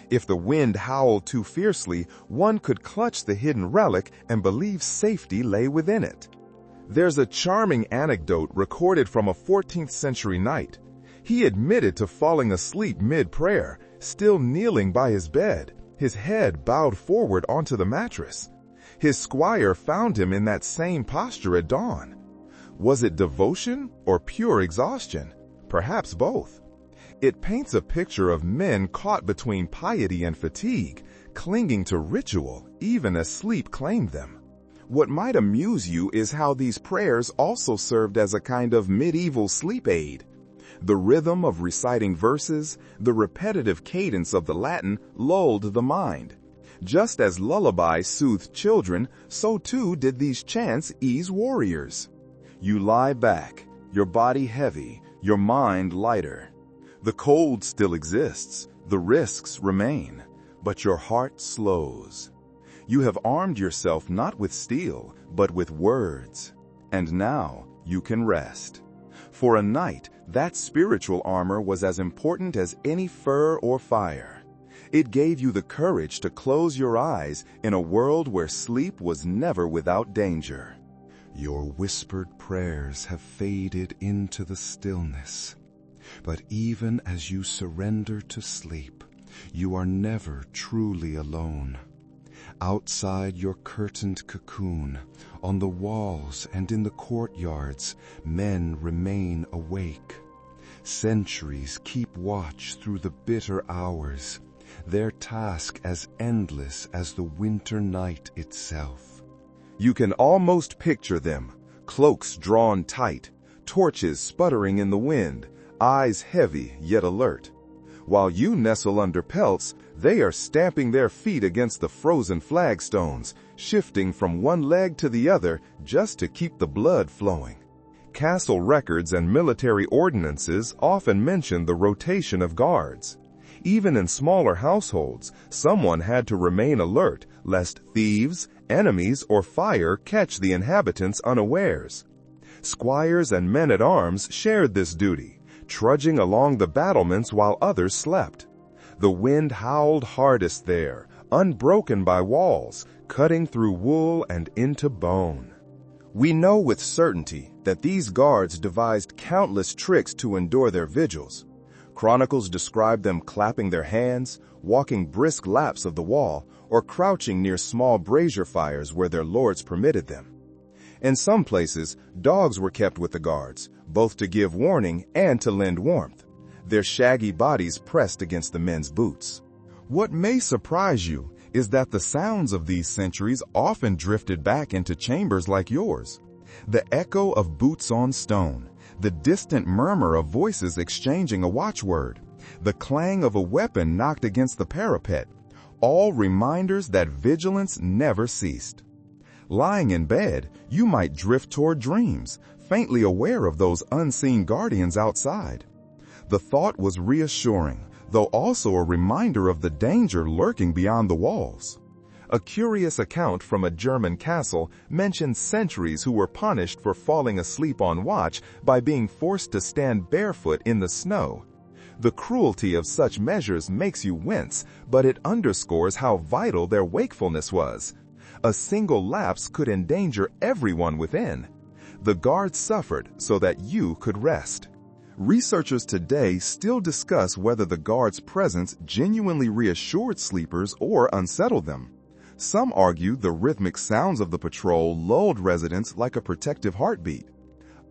If the wind howled too fiercely, one could clutch the hidden relic and believe safety lay within it. There's a charming anecdote recorded from a 14th century knight. He admitted to falling asleep mid-prayer, still kneeling by his bed, his head bowed forward onto the mattress. His squire found him in that same posture at dawn. Was it devotion or pure exhaustion? Perhaps both. It paints a picture of men caught between piety and fatigue, clinging to ritual even as sleep claimed them. What might amuse you is how these prayers also served as a kind of medieval sleep aid. The rhythm of reciting verses, the repetitive cadence of the Latin lulled the mind. Just as lullabies soothed children, so too did these chants ease warriors. You lie back, your body heavy, your mind lighter. The cold still exists, the risks remain, but your heart slows. You have armed yourself not with steel, but with words, and now you can rest. For a knight, that spiritual armor was as important as any fur or fire. It gave you the courage to close your eyes in a world where sleep was never without danger. Your whispered prayers have faded into the stillness. But even as you surrender to sleep, you are never truly alone. Outside your curtained cocoon, on the walls and in the courtyards, men remain awake. Centuries keep watch through the bitter hours, their task as endless as the winter night itself. You can almost picture them, cloaks drawn tight, torches sputtering in the wind, eyes heavy yet alert. While you nestle under pelts, they are stamping their feet against the frozen flagstones, shifting from one leg to the other just to keep the blood flowing. Castle records and military ordinances often mention the rotation of guards. Even in smaller households, someone had to remain alert lest thieves, enemies, or fire catch the inhabitants unawares. Squires and men-at-arms shared this duty, trudging along the battlements while others slept. The wind howled hardest there, unbroken by walls, cutting through wool and into bone. We know with certainty that these guards devised countless tricks to endure their vigils. Chronicles describe them clapping their hands, walking brisk laps of the wall, or crouching near small brazier fires where their lords permitted them. In some places, dogs were kept with the guards, both to give warning and to lend warmth, their shaggy bodies pressed against the men's boots. What may surprise you is that the sounds of these centuries often drifted back into chambers like yours. The echo of boots on stone, the distant murmur of voices exchanging a watchword, the clang of a weapon knocked against the parapet, all reminders that vigilance never ceased. Lying in bed, you might drift toward dreams, faintly aware of those unseen guardians outside. The thought was reassuring, though also a reminder of the danger lurking beyond the walls. A curious account from a German castle mentions sentries who were punished for falling asleep on watch by being forced to stand barefoot in the snow. The cruelty of such measures makes you wince, but it underscores how vital their wakefulness was. A single lapse could endanger everyone within. The guards suffered so that you could rest. Researchers today still discuss whether the guards' presence genuinely reassured sleepers or unsettled them. Some argue the rhythmic sounds of the patrol lulled residents like a protective heartbeat.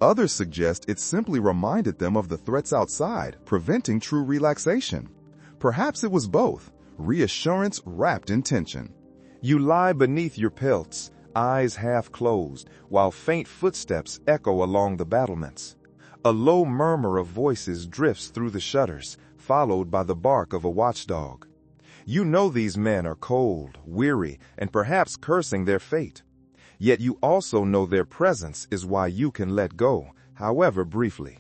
Others suggest it simply reminded them of the threats outside, preventing true relaxation. Perhaps it was both, reassurance wrapped in tension. You lie beneath your pelts, eyes half closed, while faint footsteps echo along the battlements. A low murmur of voices drifts through the shutters, followed by the bark of a watchdog. You know these men are cold, weary, and perhaps cursing their fate. Yet you also know their presence is why you can let go, however briefly.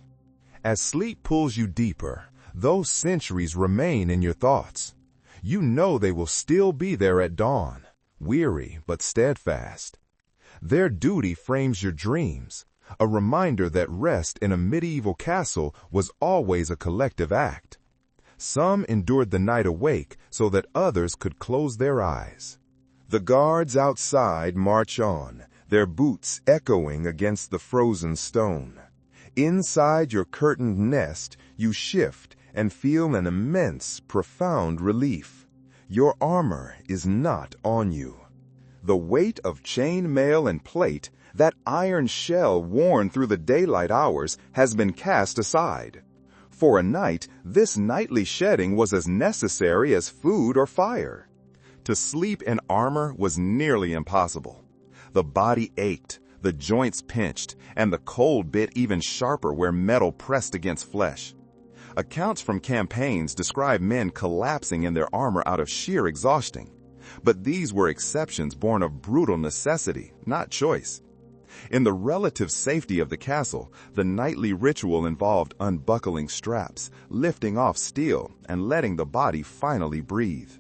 As sleep pulls you deeper, those centuries remain in your thoughts. You know they will still be there at dawn, weary but steadfast. Their duty frames your dreams, a reminder that rest in a medieval castle was always a collective act. Some endured the night awake so that others could close their eyes. The guards outside march on, their boots echoing against the frozen stone. Inside your curtained nest, you shift and feel an immense, profound relief. Your armor is not on you. The weight of chain mail and plate, that iron shell worn through the daylight hours, has been cast aside. For a night, this nightly shedding was as necessary as food or fire. To sleep in armor was nearly impossible. The body ached, the joints pinched, and the cold bit even sharper where metal pressed against flesh. Accounts from campaigns describe men collapsing in their armor out of sheer exhaustion. But these were exceptions born of brutal necessity, not choice. In the relative safety of the castle, the nightly ritual involved unbuckling straps, lifting off steel, and letting the body finally breathe.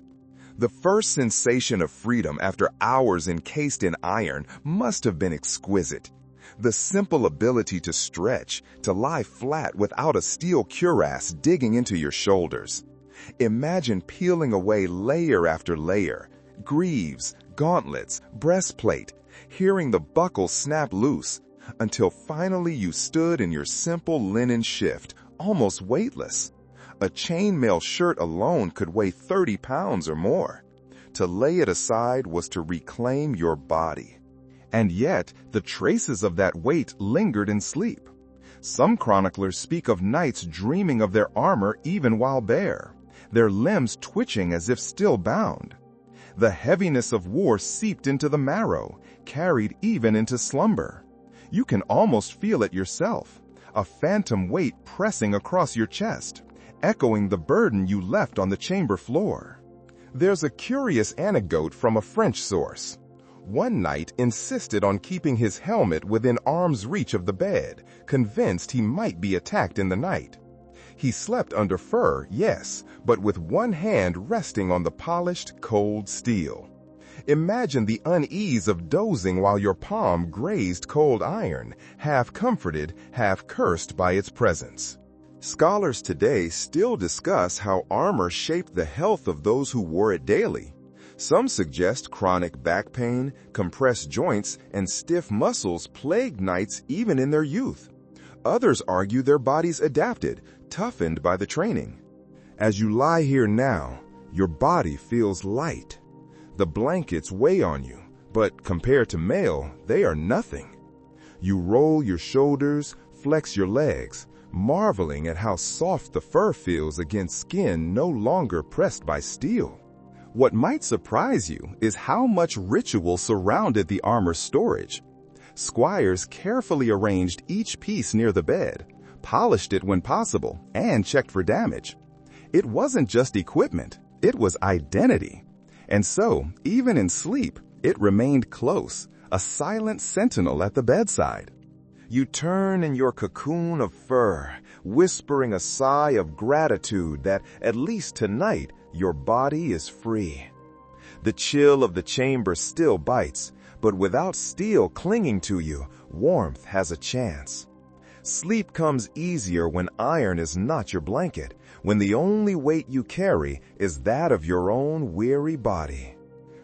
The first sensation of freedom after hours encased in iron must have been exquisite. The simple ability to stretch, to lie flat without a steel cuirass digging into your shoulders. Imagine peeling away layer after layer, greaves, gauntlets, breastplate, hearing the buckle snap loose, until finally you stood in your simple linen shift, almost weightless. A chainmail shirt alone could weigh 30 pounds or more. To lay it aside was to reclaim your body. And yet, the traces of that weight lingered in sleep. Some chroniclers speak of knights dreaming of their armor even while bare, their limbs twitching as if still bound. The heaviness of war seeped into the marrow, carried even into slumber. You can almost feel it yourself, a phantom weight pressing across your chest, echoing the burden you left on the chamber floor. There's a curious anecdote from a French source. One knight insisted on keeping his helmet within arm's reach of the bed, convinced he might be attacked in the night. He slept under fur, yes, but with one hand resting on the polished, cold steel. Imagine the unease of dozing while your palm grazed cold iron, half comforted, half cursed by its presence. Scholars today still discuss how armor shaped the health of those who wore it daily. Some suggest chronic back pain, compressed joints, and stiff muscles plagued knights even in their youth. Others argue their bodies adapted, toughened by the training. As you lie here now, your body feels light. The blankets weigh on you, but compared to mail, they are nothing. You roll your shoulders, flex your legs, marveling at how soft the fur feels against skin no longer pressed by steel. What might surprise you is how much ritual surrounded the armor's storage. Squires carefully arranged each piece near the bed, polished it when possible, and checked for damage. It wasn't just equipment, it was identity. And so, even in sleep, it remained close, a silent sentinel at the bedside. You turn in your cocoon of fur, whispering a sigh of gratitude that, at least tonight, your body is free. The chill of the chamber still bites, but without steel clinging to you, warmth has a chance. Sleep comes easier when iron is not your blanket, when the only weight you carry is that of your own weary body.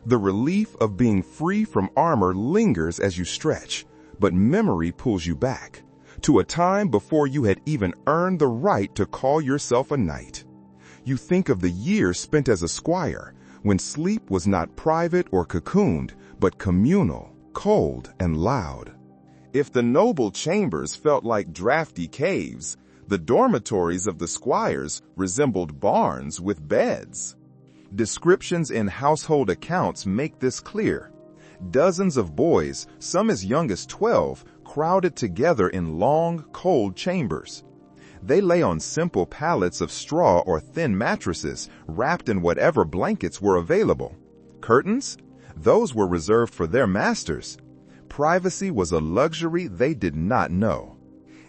The relief of being free from armor lingers as you stretch, but memory pulls you back to a time before you had even earned the right to call yourself a knight. You think of the years spent as a squire, when sleep was not private or cocooned, but communal, cold, and loud. If the noble chambers felt like drafty caves, the dormitories of the squires resembled barns with beds. Descriptions in household accounts make this clear. Dozens of boys, some as young as 12, crowded together in long, cold chambers. They lay on simple pallets of straw or thin mattresses, wrapped in whatever blankets were available. Curtains? Those were reserved for their masters. Privacy was a luxury they did not know.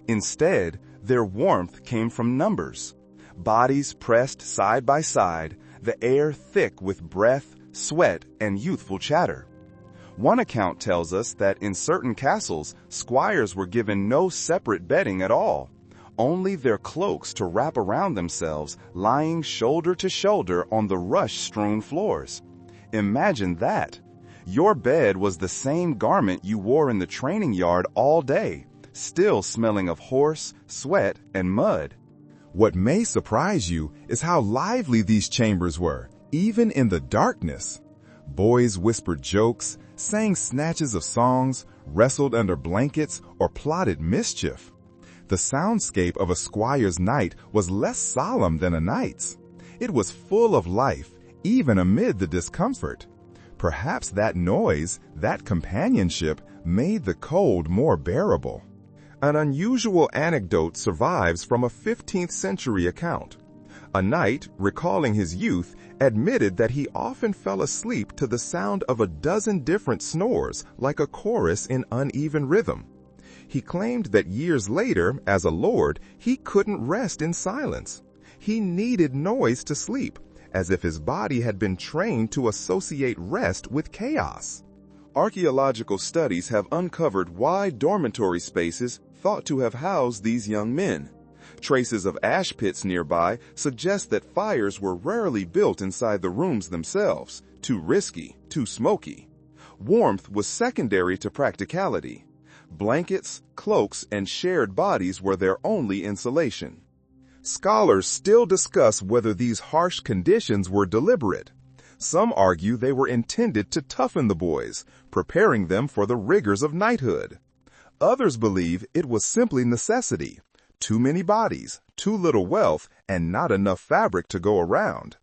Instead, their warmth came from numbers. Bodies pressed side by side, the air thick with breath, sweat, and youthful chatter. One account tells us that in certain castles, squires were given no separate bedding at all, only their cloaks to wrap around themselves, lying shoulder to shoulder on the rush-strewn floors. Imagine that. Your bed was the same garment you wore in the training yard all day, still smelling of horse, sweat, and mud. What may surprise you is how lively these chambers were, even in the darkness. Boys whispered jokes, sang snatches of songs, wrestled under blankets, or plotted mischief. The soundscape of a squire's night was less solemn than a knight's. It was full of life, even amid the discomfort. Perhaps that noise, that companionship, made the cold more bearable. An unusual anecdote survives from a 15th century account. A knight, recalling his youth, admitted that he often fell asleep to the sound of a dozen different snores, like a chorus in uneven rhythm. He claimed that years later, as a lord, he couldn't rest in silence. He needed noise to sleep, as if his body had been trained to associate rest with chaos. Archaeological studies have uncovered wide dormitory spaces thought to have housed these young men. Traces of ash pits nearby suggest that fires were rarely built inside the rooms themselves, too risky, too smoky. Warmth was secondary to practicality. Blankets, cloaks, and shared bodies were their only insulation. Scholars still discuss whether these harsh conditions were deliberate. Some argue they were intended to toughen the boys, preparing them for the rigors of knighthood. Others believe it was simply necessity. Too many bodies, too little wealth, and not enough fabric to go around.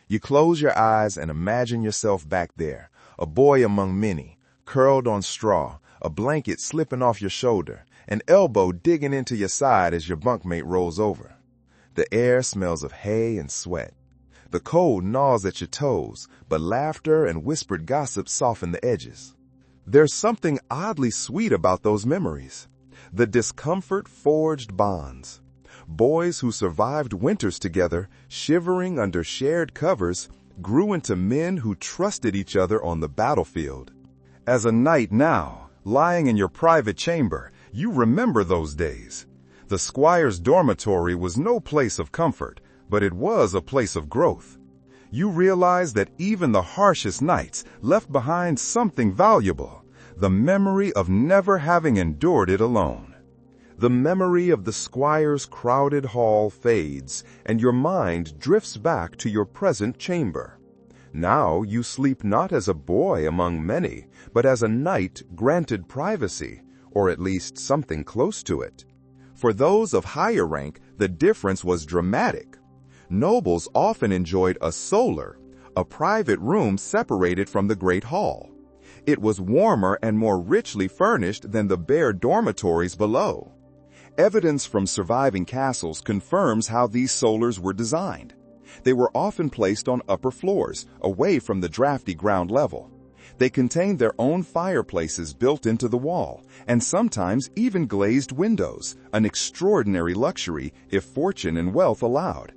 You close your eyes and imagine yourself back there, a boy among many, curled on straw, a blanket slipping off your shoulder, an elbow digging into your side as your bunkmate rolls over. The air smells of hay and sweat. The cold gnaws at your toes, but laughter and whispered gossip soften the edges. There's something oddly sweet about those memories. The discomfort forged bonds. Boys who survived winters together, shivering under shared covers, grew into men who trusted each other on the battlefield. As a knight now, lying in your private chamber, you remember those days. The squire's dormitory was no place of comfort, but it was a place of growth. You realize that even the harshest nights left behind something valuable, the memory of never having endured it alone. The memory of the squire's crowded hall fades, and your mind drifts back to your present chamber. Now you sleep not as a boy among many, but as a knight granted privacy, or at least something close to it. For those of higher rank, the difference was dramatic. Nobles often enjoyed a solar, a private room separated from the great hall. It was warmer and more richly furnished than the bare dormitories below. Evidence from surviving castles confirms how these solars were designed. They were often placed on upper floors, away from the drafty ground level. They contained their own fireplaces built into the wall, and sometimes even glazed windows, an extraordinary luxury if fortune and wealth allowed.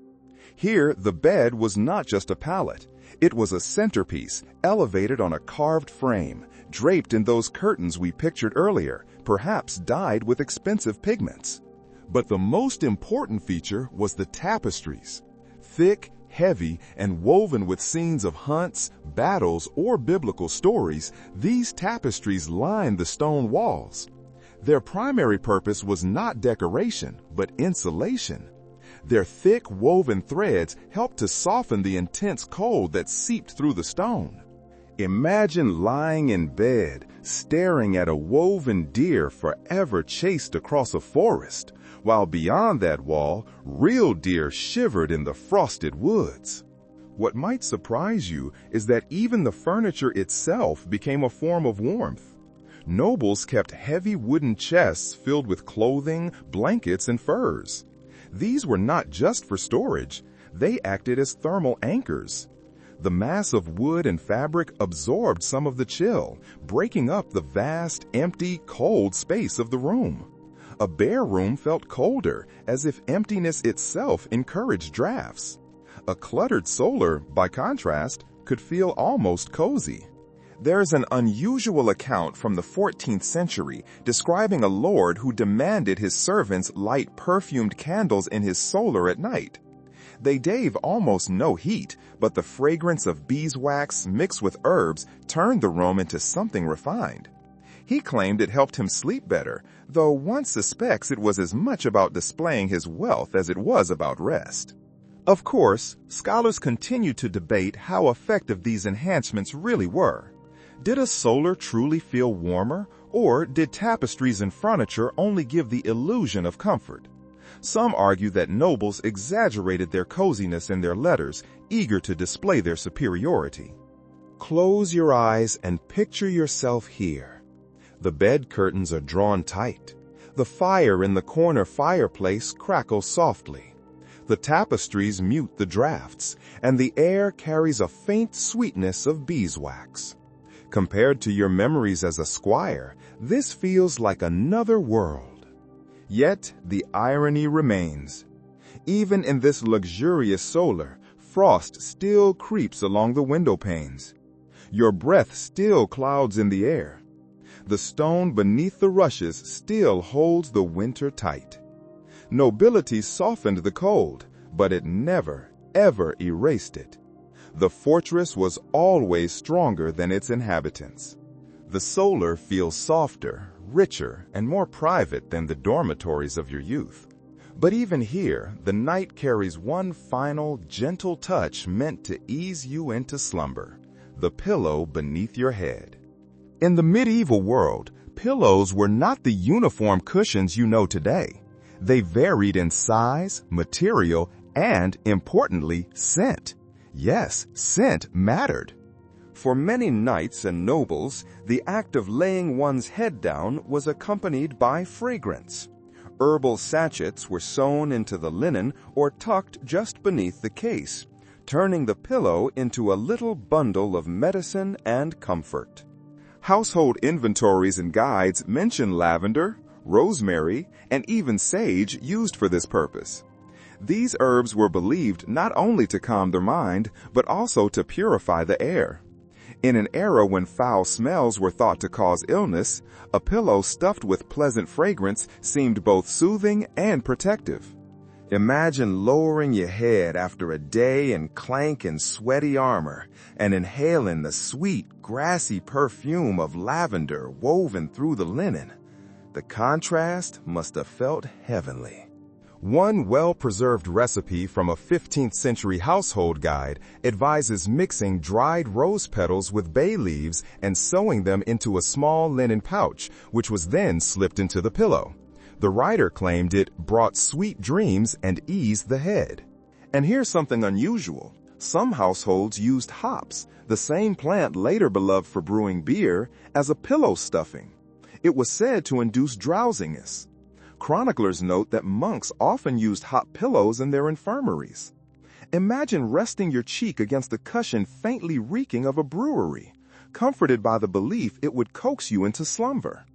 Here, the bed was not just a pallet. It was a centerpiece, elevated on a carved frame, draped in those curtains we pictured earlier, perhaps dyed with expensive pigments. But the most important feature was the tapestries. Thick, heavy, and woven with scenes of hunts, battles, or biblical stories, these tapestries lined the stone walls. Their primary purpose was not decoration, but insulation. Their thick woven threads helped to soften the intense cold that seeped through the stone. Imagine lying in bed, staring at a woven deer forever chased across a forest, while beyond that wall, real deer shivered in the frosted woods. What might surprise you is that even the furniture itself became a form of warmth. Nobles kept heavy wooden chests filled with clothing, blankets, and furs. These were not just for storage, they acted as thermal anchors. The mass of wood and fabric absorbed some of the chill, breaking up the vast, empty, cold space of the room. A bare room felt colder, as if emptiness itself encouraged drafts. A cluttered solar, by contrast, could feel almost cozy. There's an unusual account from the 14th century describing a lord who demanded his servants light perfumed candles in his solar at night. They gave almost no heat, but the fragrance of beeswax mixed with herbs turned the room into something refined. He claimed it helped him sleep better, though one suspects it was as much about displaying his wealth as it was about rest. Of course, scholars continue to debate how effective these enhancements really were. Did a solar truly feel warmer, or did tapestries and furniture only give the illusion of comfort? Some argue that nobles exaggerated their coziness in their letters, eager to display their superiority. Close your eyes and picture yourself here. The bed curtains are drawn tight. The fire in the corner fireplace crackles softly. The tapestries mute the drafts, and the air carries a faint sweetness of beeswax. Compared to your memories as a squire, this feels like another world. Yet the irony remains. Even in this luxurious solar, frost still creeps along the window panes. Your breath still clouds in the air. The stone beneath the rushes still holds the winter tight. Nobility softened the cold, but it never, ever erased it. The fortress was always stronger than its inhabitants. The solar feels softer, richer, and more private than the dormitories of your youth. But even here, the night carries one final, gentle touch meant to ease you into slumber: the pillow beneath your head. In the medieval world, pillows were not the uniform cushions you know today. They varied in size, material, and, importantly, scent. Yes, scent mattered. For many knights and nobles, the act of laying one's head down was accompanied by fragrance. Herbal sachets were sewn into the linen or tucked just beneath the case, turning the pillow into a little bundle of medicine and comfort. Household inventories and guides mention lavender, rosemary, and even sage used for this purpose. These herbs were believed not only to calm the mind, but also to purify the air. In an era when foul smells were thought to cause illness, a pillow stuffed with pleasant fragrance seemed both soothing and protective. Imagine lowering your head after a day in clank and sweaty armor and inhaling the sweet, grassy perfume of lavender woven through the linen. The contrast must have felt heavenly. One well-preserved recipe from a 15th century household guide advises mixing dried rose petals with bay leaves and sewing them into a small linen pouch, which was then slipped into the pillow. The writer claimed it brought sweet dreams and eased the head. And here's something unusual. Some households used hops, the same plant later beloved for brewing beer, as a pillow stuffing. It was said to induce drowsiness. Chroniclers note that monks often used hot pillows in their infirmaries. Imagine resting your cheek against a cushion faintly reeking of a brewery, comforted by the belief it would coax you into slumber.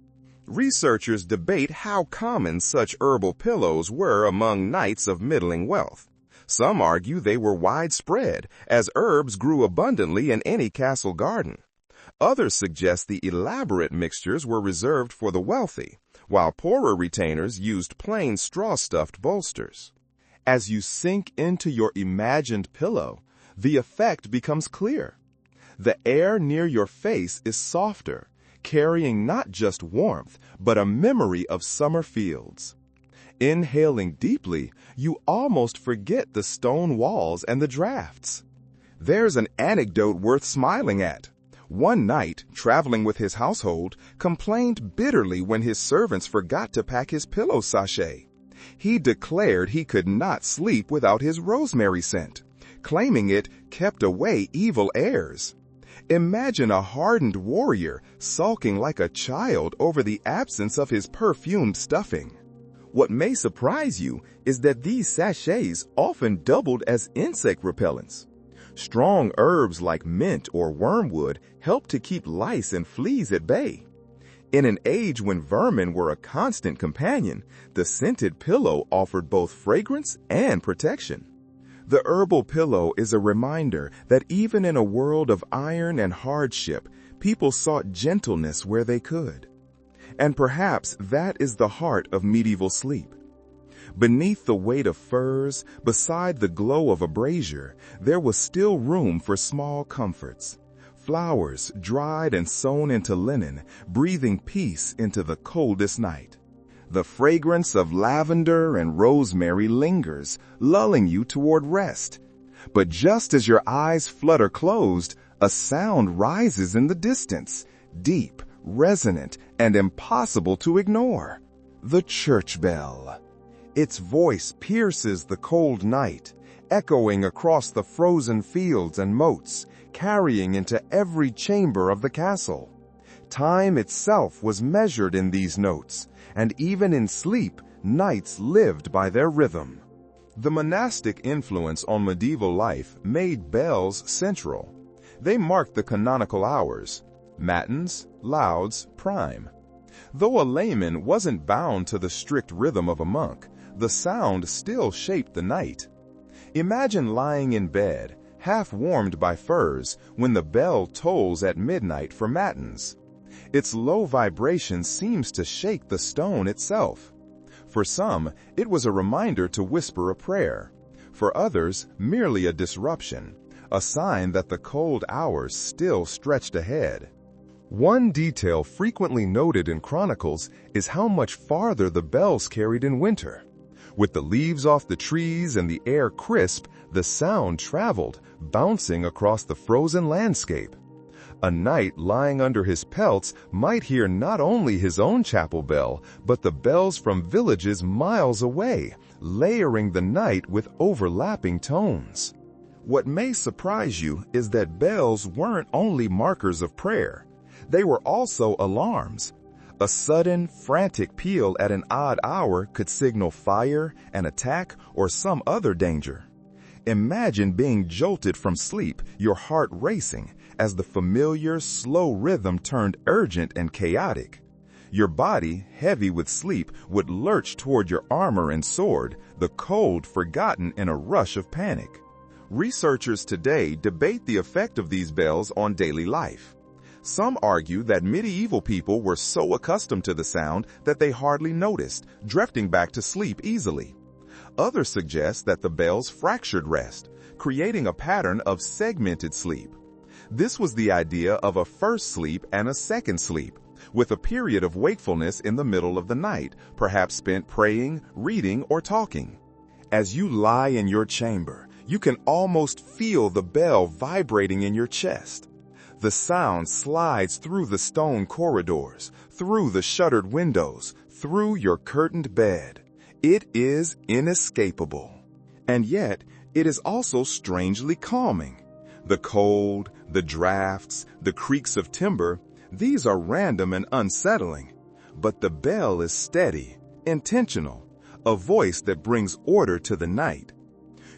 Researchers debate how common such herbal pillows were among knights of middling wealth. Some argue they were widespread, as herbs grew abundantly in any castle garden. Others suggest the elaborate mixtures were reserved for the wealthy, while poorer retainers used plain straw-stuffed bolsters. As you sink into your imagined pillow, the effect becomes clear. The air near your face is softer, carrying not just warmth, but a memory of summer fields. Inhaling deeply, you almost forget the stone walls and the drafts. There's an anecdote worth smiling at. One knight, traveling with his household, complained bitterly when his servants forgot to pack his pillow sachet. He declared he could not sleep without his rosemary scent, claiming it kept away evil airs. Imagine a hardened warrior sulking like a child over the absence of his perfumed stuffing. What may surprise you is that these sachets often doubled as insect repellents. Strong herbs like mint or wormwood help to keep lice and fleas at bay. In an age when vermin were a constant companion, the scented pillow offered both fragrance and protection. The herbal pillow is a reminder that even in a world of iron and hardship, people sought gentleness where they could. And perhaps that is the heart of medieval sleep. Beneath the weight of furs, beside the glow of a brazier, there was still room for small comforts. Flowers dried and sewn into linen, breathing peace into the coldest night. The fragrance of lavender and rosemary lingers, lulling you toward rest. But just as your eyes flutter closed, a sound rises in the distance, deep, resonant, and impossible to ignore. The church bell. Its voice pierces the cold night, echoing across the frozen fields and moats, carrying into every chamber of the castle. Time itself was measured in these notes, and even in sleep, nights lived by their rhythm. The monastic influence on medieval life made bells central. They marked the canonical hours: matins, lauds, prime. Though a layman wasn't bound to the strict rhythm of a monk, the sound still shaped the night. Imagine lying in bed, half warmed by furs, when the bell tolls at midnight for matins. Its low vibration seems to shake the stone itself. For some, it was a reminder to whisper a prayer. For others, merely a disruption, a sign that the cold hours still stretched ahead. One detail frequently noted in chronicles is how much farther the bells carried in winter. With the leaves off the trees and the air crisp, the sound traveled, bouncing across the frozen landscape. A knight lying under his pelts might hear not only his own chapel bell, but the bells from villages miles away, layering the night with overlapping tones. What may surprise you is that bells weren't only markers of prayer. They were also alarms. A sudden, frantic peal at an odd hour could signal fire, an attack, or some other danger. Imagine being jolted from sleep, your heart racing, as the familiar, slow rhythm turned urgent and chaotic. Your body, heavy with sleep, would lurch toward your armor and sword, the cold forgotten in a rush of panic. Researchers today debate the effect of these bells on daily life. Some argue that medieval people were so accustomed to the sound that they hardly noticed, drifting back to sleep easily. Others suggest that the bells fractured rest, creating a pattern of segmented sleep. This was the idea of a first sleep and a second sleep, with a period of wakefulness in the middle of the night, perhaps spent praying, reading, or talking. As you lie in your chamber, you can almost feel the bell vibrating in your chest. The sound slides through the stone corridors, through the shuttered windows, through your curtained bed. It is inescapable. And yet, it is also strangely calming. The cold, the drafts, the creaks of timber, these are random and unsettling. But the bell is steady, intentional, a voice that brings order to the night.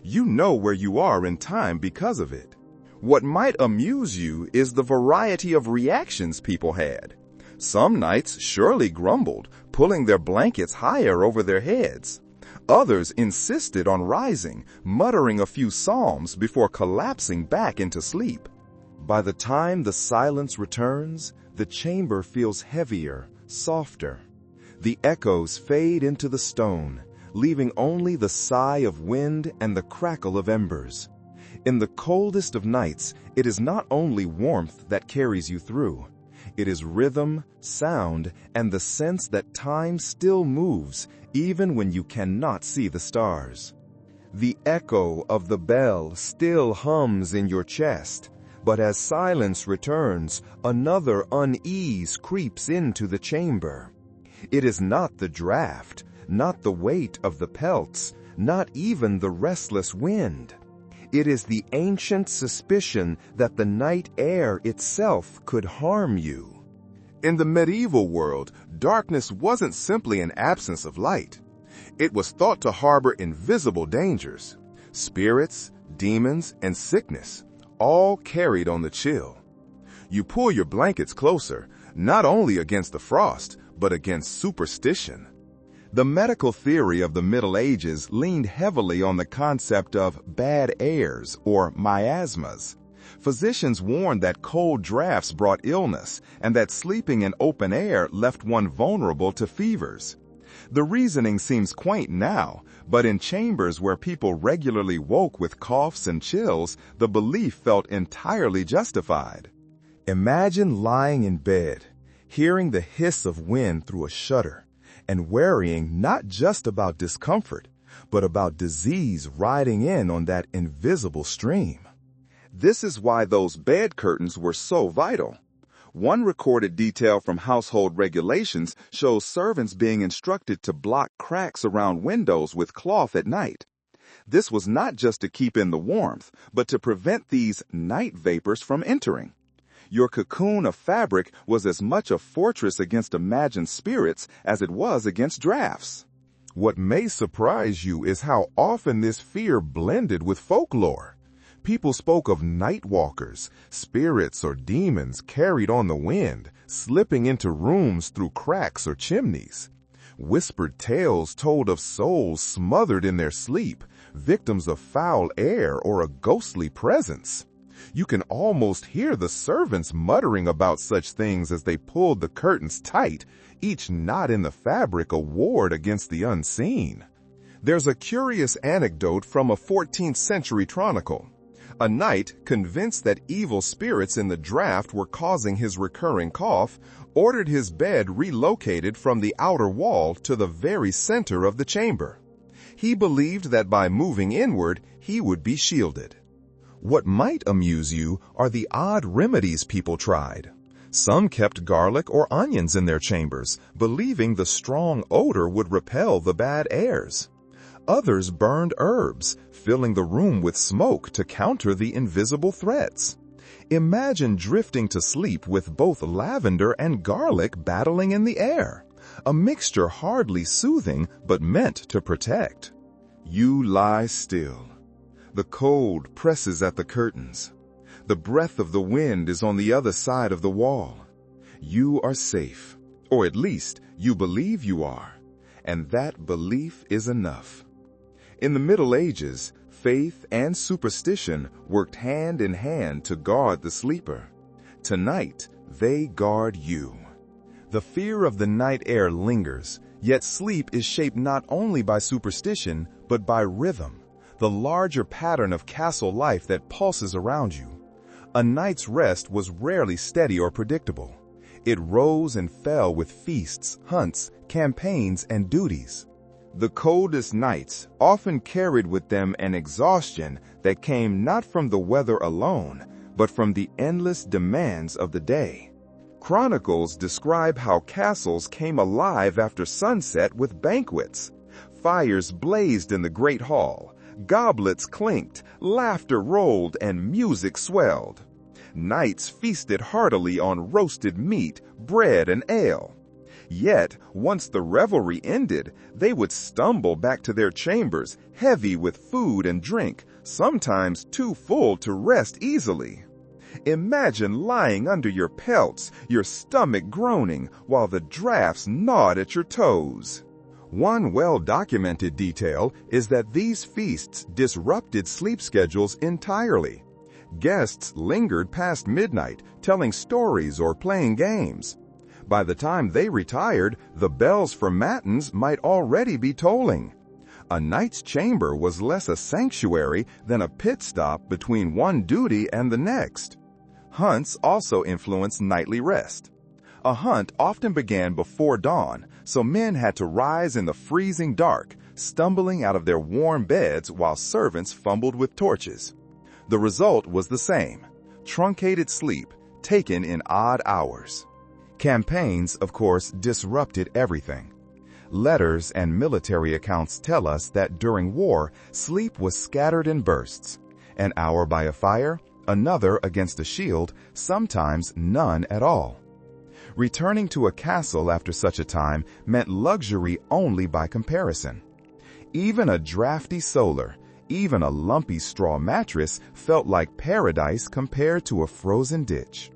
You know where you are in time because of it. What might amuse you is the variety of reactions people had. Some nights surely grumbled, pulling their blankets higher over their heads. Others insisted on rising, muttering a few psalms before collapsing back into sleep. By the time the silence returns, the chamber feels heavier, softer. The echoes fade into the stone, leaving only the sigh of wind and the crackle of embers. In the coldest of nights, it is not only warmth that carries you through. It is rhythm, sound, and the sense that time still moves, even when you cannot see the stars. The echo of the bell still hums in your chest, but as silence returns, another unease creeps into the chamber. It is not the draft, not the weight of the pelts, not even the restless wind. It is the ancient suspicion that the night air itself could harm you. In the medieval world, darkness wasn't simply an absence of light. It was thought to harbor invisible dangers. Spirits, demons, and sickness, all carried on the chill. You pull your blankets closer, not only against the frost, but against superstition. The medical theory of the Middle Ages leaned heavily on the concept of bad airs or miasmas. Physicians warned that cold drafts brought illness and that sleeping in open air left one vulnerable to fevers. The reasoning seems quaint now, but in chambers where people regularly woke with coughs and chills, the belief felt entirely justified. Imagine lying in bed, hearing the hiss of wind through a shutter, and worrying not just about discomfort, but about disease riding in on that invisible stream. This is why those bed curtains were so vital. One recorded detail from household regulations shows servants being instructed to block cracks around windows with cloth at night. This was not just to keep in the warmth, but to prevent these night vapors from entering. Your cocoon of fabric was as much a fortress against imagined spirits as it was against drafts. What may surprise you is how often this fear blended with folklore. People spoke of night walkers, spirits or demons carried on the wind, slipping into rooms through cracks or chimneys. Whispered tales told of souls smothered in their sleep, victims of foul air or a ghostly presence. You can almost hear the servants muttering about such things as they pulled the curtains tight, each knot in the fabric a ward against the unseen. There's a curious anecdote from a 14th century chronicle. A knight, convinced that evil spirits in the draft were causing his recurring cough, ordered his bed relocated from the outer wall to the very center of the chamber. He believed that by moving inward, he would be shielded. What might amuse you are the odd remedies people tried. Some kept garlic or onions in their chambers, believing the strong odor would repel the bad airs. Others burned herbs, filling the room with smoke to counter the invisible threats. Imagine drifting to sleep with both lavender and garlic battling in the air, a mixture hardly soothing but meant to protect. You lie still. The cold presses at the curtains. The breath of the wind is on the other side of the wall. You are safe, or at least you believe you are, and that belief is enough. In the Middle Ages, faith and superstition worked hand in hand to guard the sleeper. Tonight, they guard you. The fear of the night air lingers, yet sleep is shaped not only by superstition, but by rhythm, the larger pattern of castle life that pulses around you. A night's rest was rarely steady or predictable. It rose and fell with feasts, hunts, campaigns, and duties. The coldest nights often carried with them an exhaustion that came not from the weather alone, but from the endless demands of the day. Chronicles describe how castles came alive after sunset with banquets. Fires blazed in the great hall, goblets clinked, laughter rolled, and music swelled. Knights feasted heartily on roasted meat, bread, and ale. Yet, once the revelry ended, they would stumble back to their chambers, heavy with food and drink, sometimes too full to rest easily. Imagine lying under your pelts, your stomach groaning, while the drafts gnawed at your toes. One well-documented detail is that these feasts disrupted sleep schedules entirely. Guests lingered past midnight, telling stories or playing games. By the time they retired, the bells for matins might already be tolling. A knight's chamber was less a sanctuary than a pit stop between one duty and the next. Hunts also influenced nightly rest. A hunt often began before dawn, so men had to rise in the freezing dark, stumbling out of their warm beds while servants fumbled with torches. The result was the same: truncated sleep, taken in odd hours. Campaigns, of course, disrupted everything. Letters and military accounts tell us that during war, sleep was scattered in bursts. An hour by a fire, another against a shield, sometimes none at all. Returning to a castle after such a time meant luxury only by comparison. Even a drafty solar, even a lumpy straw mattress felt like paradise compared to a frozen ditch.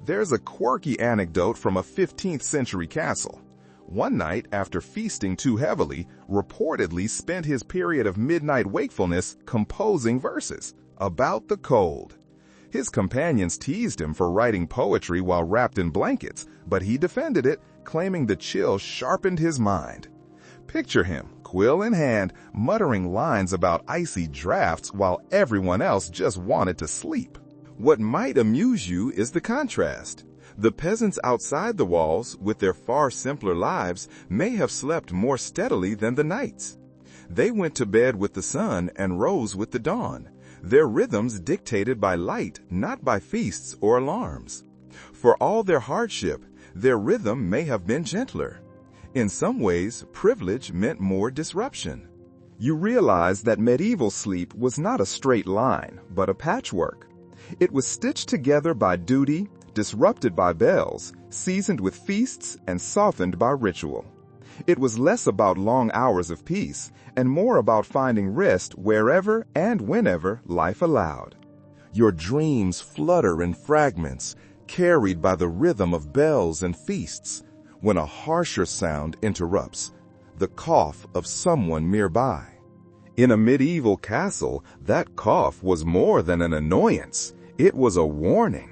There's a quirky anecdote from a 15th century castle. One night, after feasting too heavily, reportedly spent his period of midnight wakefulness composing verses about the cold. His companions teased him for writing poetry while wrapped in blankets, but he defended it, claiming the chill sharpened his mind. Picture him, quill in hand, muttering lines about icy drafts while everyone else just wanted to sleep. What might amuse you is the contrast. The peasants outside the walls, with their far simpler lives, may have slept more steadily than the knights. They went to bed with the sun and rose with the dawn, their rhythms dictated by light, not by feasts or alarms. For all their hardship, their rhythm may have been gentler. In some ways, privilege meant more disruption. You realize that medieval sleep was not a straight line, but a patchwork. It was stitched together by duty, disrupted by bells, seasoned with feasts, and softened by ritual. It was less about long hours of peace and more about finding rest wherever and whenever life allowed. Your dreams flutter in fragments, carried by the rhythm of bells and feasts, when a harsher sound interrupts, the cough of someone nearby. In a medieval castle, that cough was more than an annoyance. It was a warning.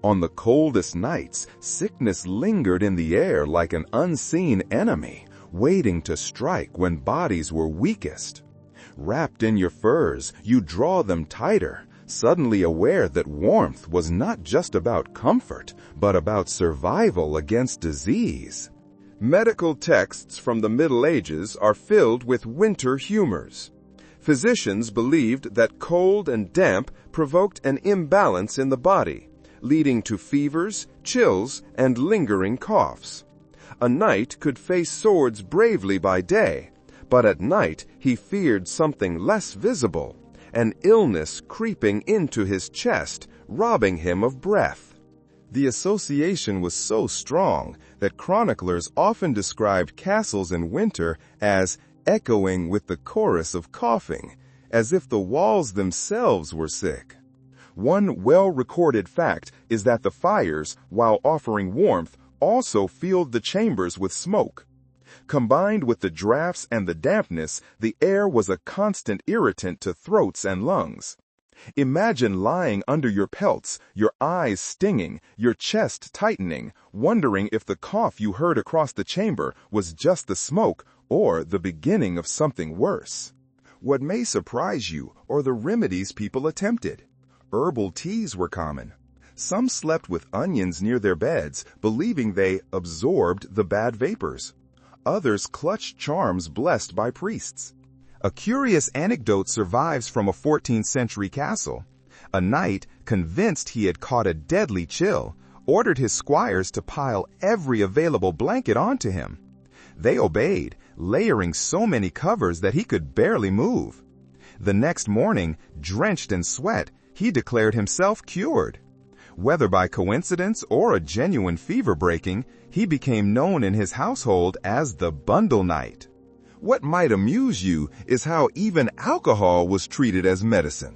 On the coldest nights, sickness lingered in the air like an unseen enemy, waiting to strike when bodies were weakest. Wrapped in your furs, you draw them tighter, suddenly aware that warmth was not just about comfort, but about survival against disease. Medical texts from the Middle Ages are filled with winter humors. Physicians believed that cold and damp provoked an imbalance in the body, leading to fevers, chills, and lingering coughs. A knight could face swords bravely by day, but at night he feared something less visible, an illness creeping into his chest, robbing him of breath. The association was so strong that chroniclers often described castles in winter as echoing with the chorus of coughing, as if the walls themselves were sick. One well-recorded fact is that the fires, while offering warmth, also filled the chambers with smoke. Combined with the drafts and the dampness, the air was a constant irritant to throats and lungs. Imagine lying under your pelts, your eyes stinging, your chest tightening, wondering if the cough you heard across the chamber was just the smoke or the beginning of something worse. What may surprise you are the remedies people attempted. Herbal teas were common. Some slept with onions near their beds, believing they absorbed the bad vapors. Others clutched charms blessed by priests. A curious anecdote survives from a 14th century castle. A knight, convinced he had caught a deadly chill, ordered his squires to pile every available blanket onto him. They obeyed, layering so many covers that he could barely move. The next morning, drenched in sweat, he declared himself cured. Whether by coincidence or a genuine fever breaking, he became known in his household as the Bundle Knight. What might amuse you is how even alcohol was treated as medicine.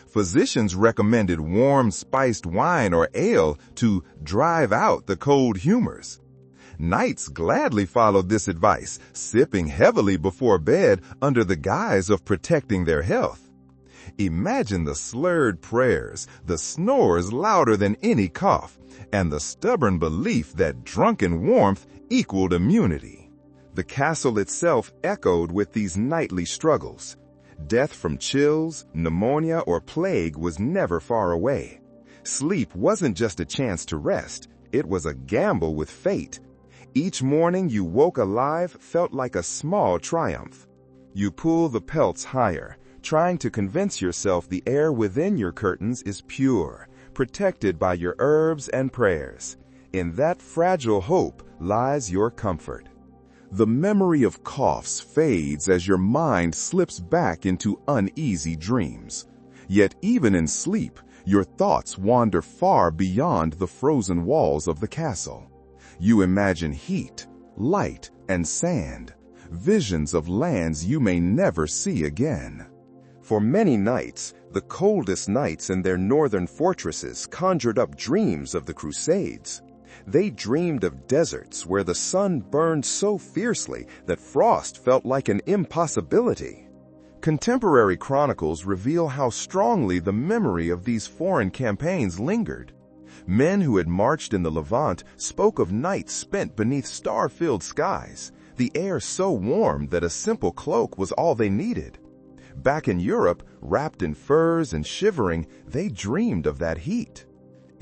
Physicians recommended warm spiced wine or ale to drive out the cold humors. Knights gladly followed this advice, sipping heavily before bed under the guise of protecting their health. Imagine the slurred prayers, the snores louder than any cough, and the stubborn belief that drunken warmth equaled immunity. The castle itself echoed with these nightly struggles. Death from chills, pneumonia, or plague was never far away. Sleep wasn't just a chance to rest, it was a gamble with fate. Each morning you woke alive felt like a small triumph. You pull the pelts higher, trying to convince yourself the air within your curtains is pure, protected by your herbs and prayers. In that fragile hope lies your comfort. The memory of coughs fades as your mind slips back into uneasy dreams. Yet even in sleep, your thoughts wander far beyond the frozen walls of the castle. You imagine heat, light, and sand, visions of lands you may never see again. For many nights, the coldest knights in their northern fortresses conjured up dreams of the Crusades. They dreamed of deserts where the sun burned so fiercely that frost felt like an impossibility. Contemporary chronicles reveal how strongly the memory of these foreign campaigns lingered. Men who had marched in the Levant spoke of nights spent beneath star-filled skies, the air so warm that a simple cloak was all they needed. Back in Europe, wrapped in furs and shivering, they dreamed of that heat.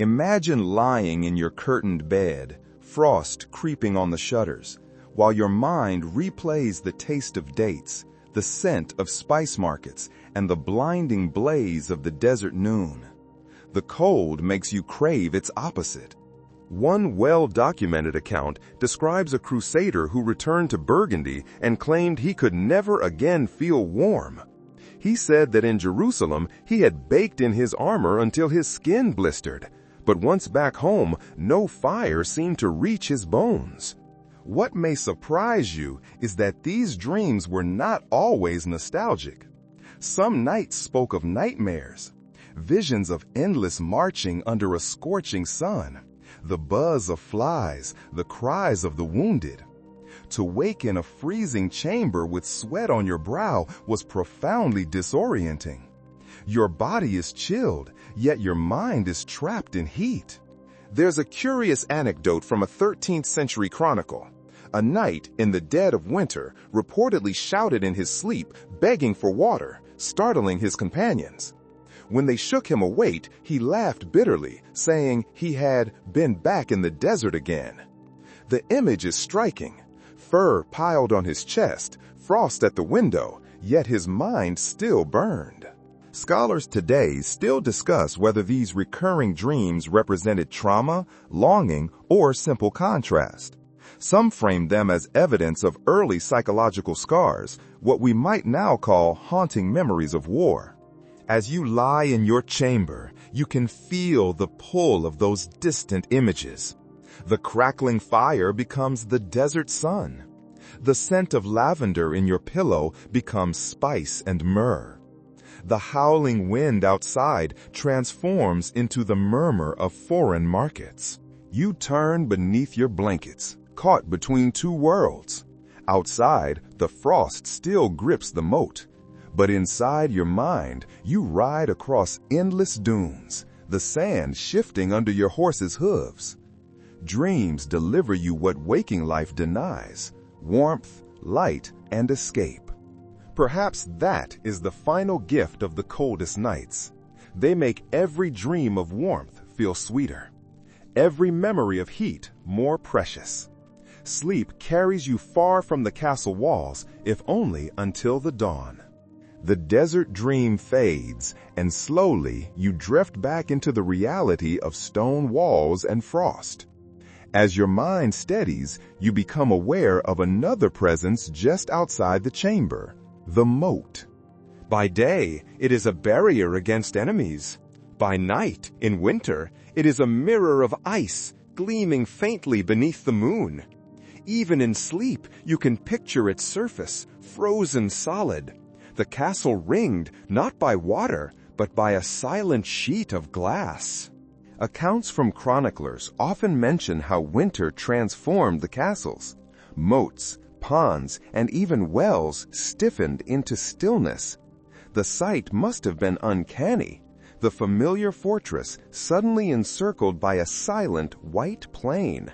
Imagine lying in your curtained bed, frost creeping on the shutters, while your mind replays the taste of dates, the scent of spice markets, and the blinding blaze of the desert noon. The cold makes you crave its opposite. One well-documented account describes a crusader who returned to Burgundy and claimed he could never again feel warm. He said that in Jerusalem he had baked in his armor until his skin blistered, but once back home, no fire seemed to reach his bones. What may surprise you is that these dreams were not always nostalgic. Some nights spoke of nightmares, visions of endless marching under a scorching sun, the buzz of flies, the cries of the wounded. To wake in a freezing chamber with sweat on your brow was profoundly disorienting. Your body is chilled, yet your mind is trapped in heat. There's a curious anecdote from a 13th century chronicle. A knight in the dead of winter reportedly shouted in his sleep, begging for water, startling his companions. When they shook him awake, he laughed bitterly, saying he had been back in the desert again. The image is striking. Fur piled on his chest, frost at the window, yet his mind still burned. Scholars today still discuss whether these recurring dreams represented trauma, longing, or simple contrast. Some frame them as evidence of early psychological scars, what we might now call haunting memories of war. As you lie in your chamber, you can feel the pull of those distant images. The crackling fire becomes the desert sun. The scent of lavender in your pillow becomes spice and myrrh. The howling wind outside transforms into the murmur of foreign markets. You turn beneath your blankets, caught between two worlds. Outside, the frost still grips the moat, but inside your mind, you ride across endless dunes, the sand shifting under your horse's hooves. Dreams deliver you what waking life denies: warmth, light, and escape. Perhaps that is the final gift of the coldest nights. They make every dream of warmth feel sweeter, every memory of heat more precious. Sleep carries you far from the castle walls, if only until the dawn. The desert dream fades, and slowly you drift back into the reality of stone walls and frost. As your mind steadies, you become aware of another presence just outside the chamber: the moat. By day, it is a barrier against enemies. By night, in winter, it is a mirror of ice, gleaming faintly beneath the moon. Even in sleep, you can picture its surface, frozen solid. The castle ringed not by water, but by a silent sheet of glass. Accounts from chroniclers often mention how winter transformed the castles. Moats, ponds, and even wells stiffened into stillness. The sight must have been uncanny, the familiar fortress suddenly encircled by a silent white plain.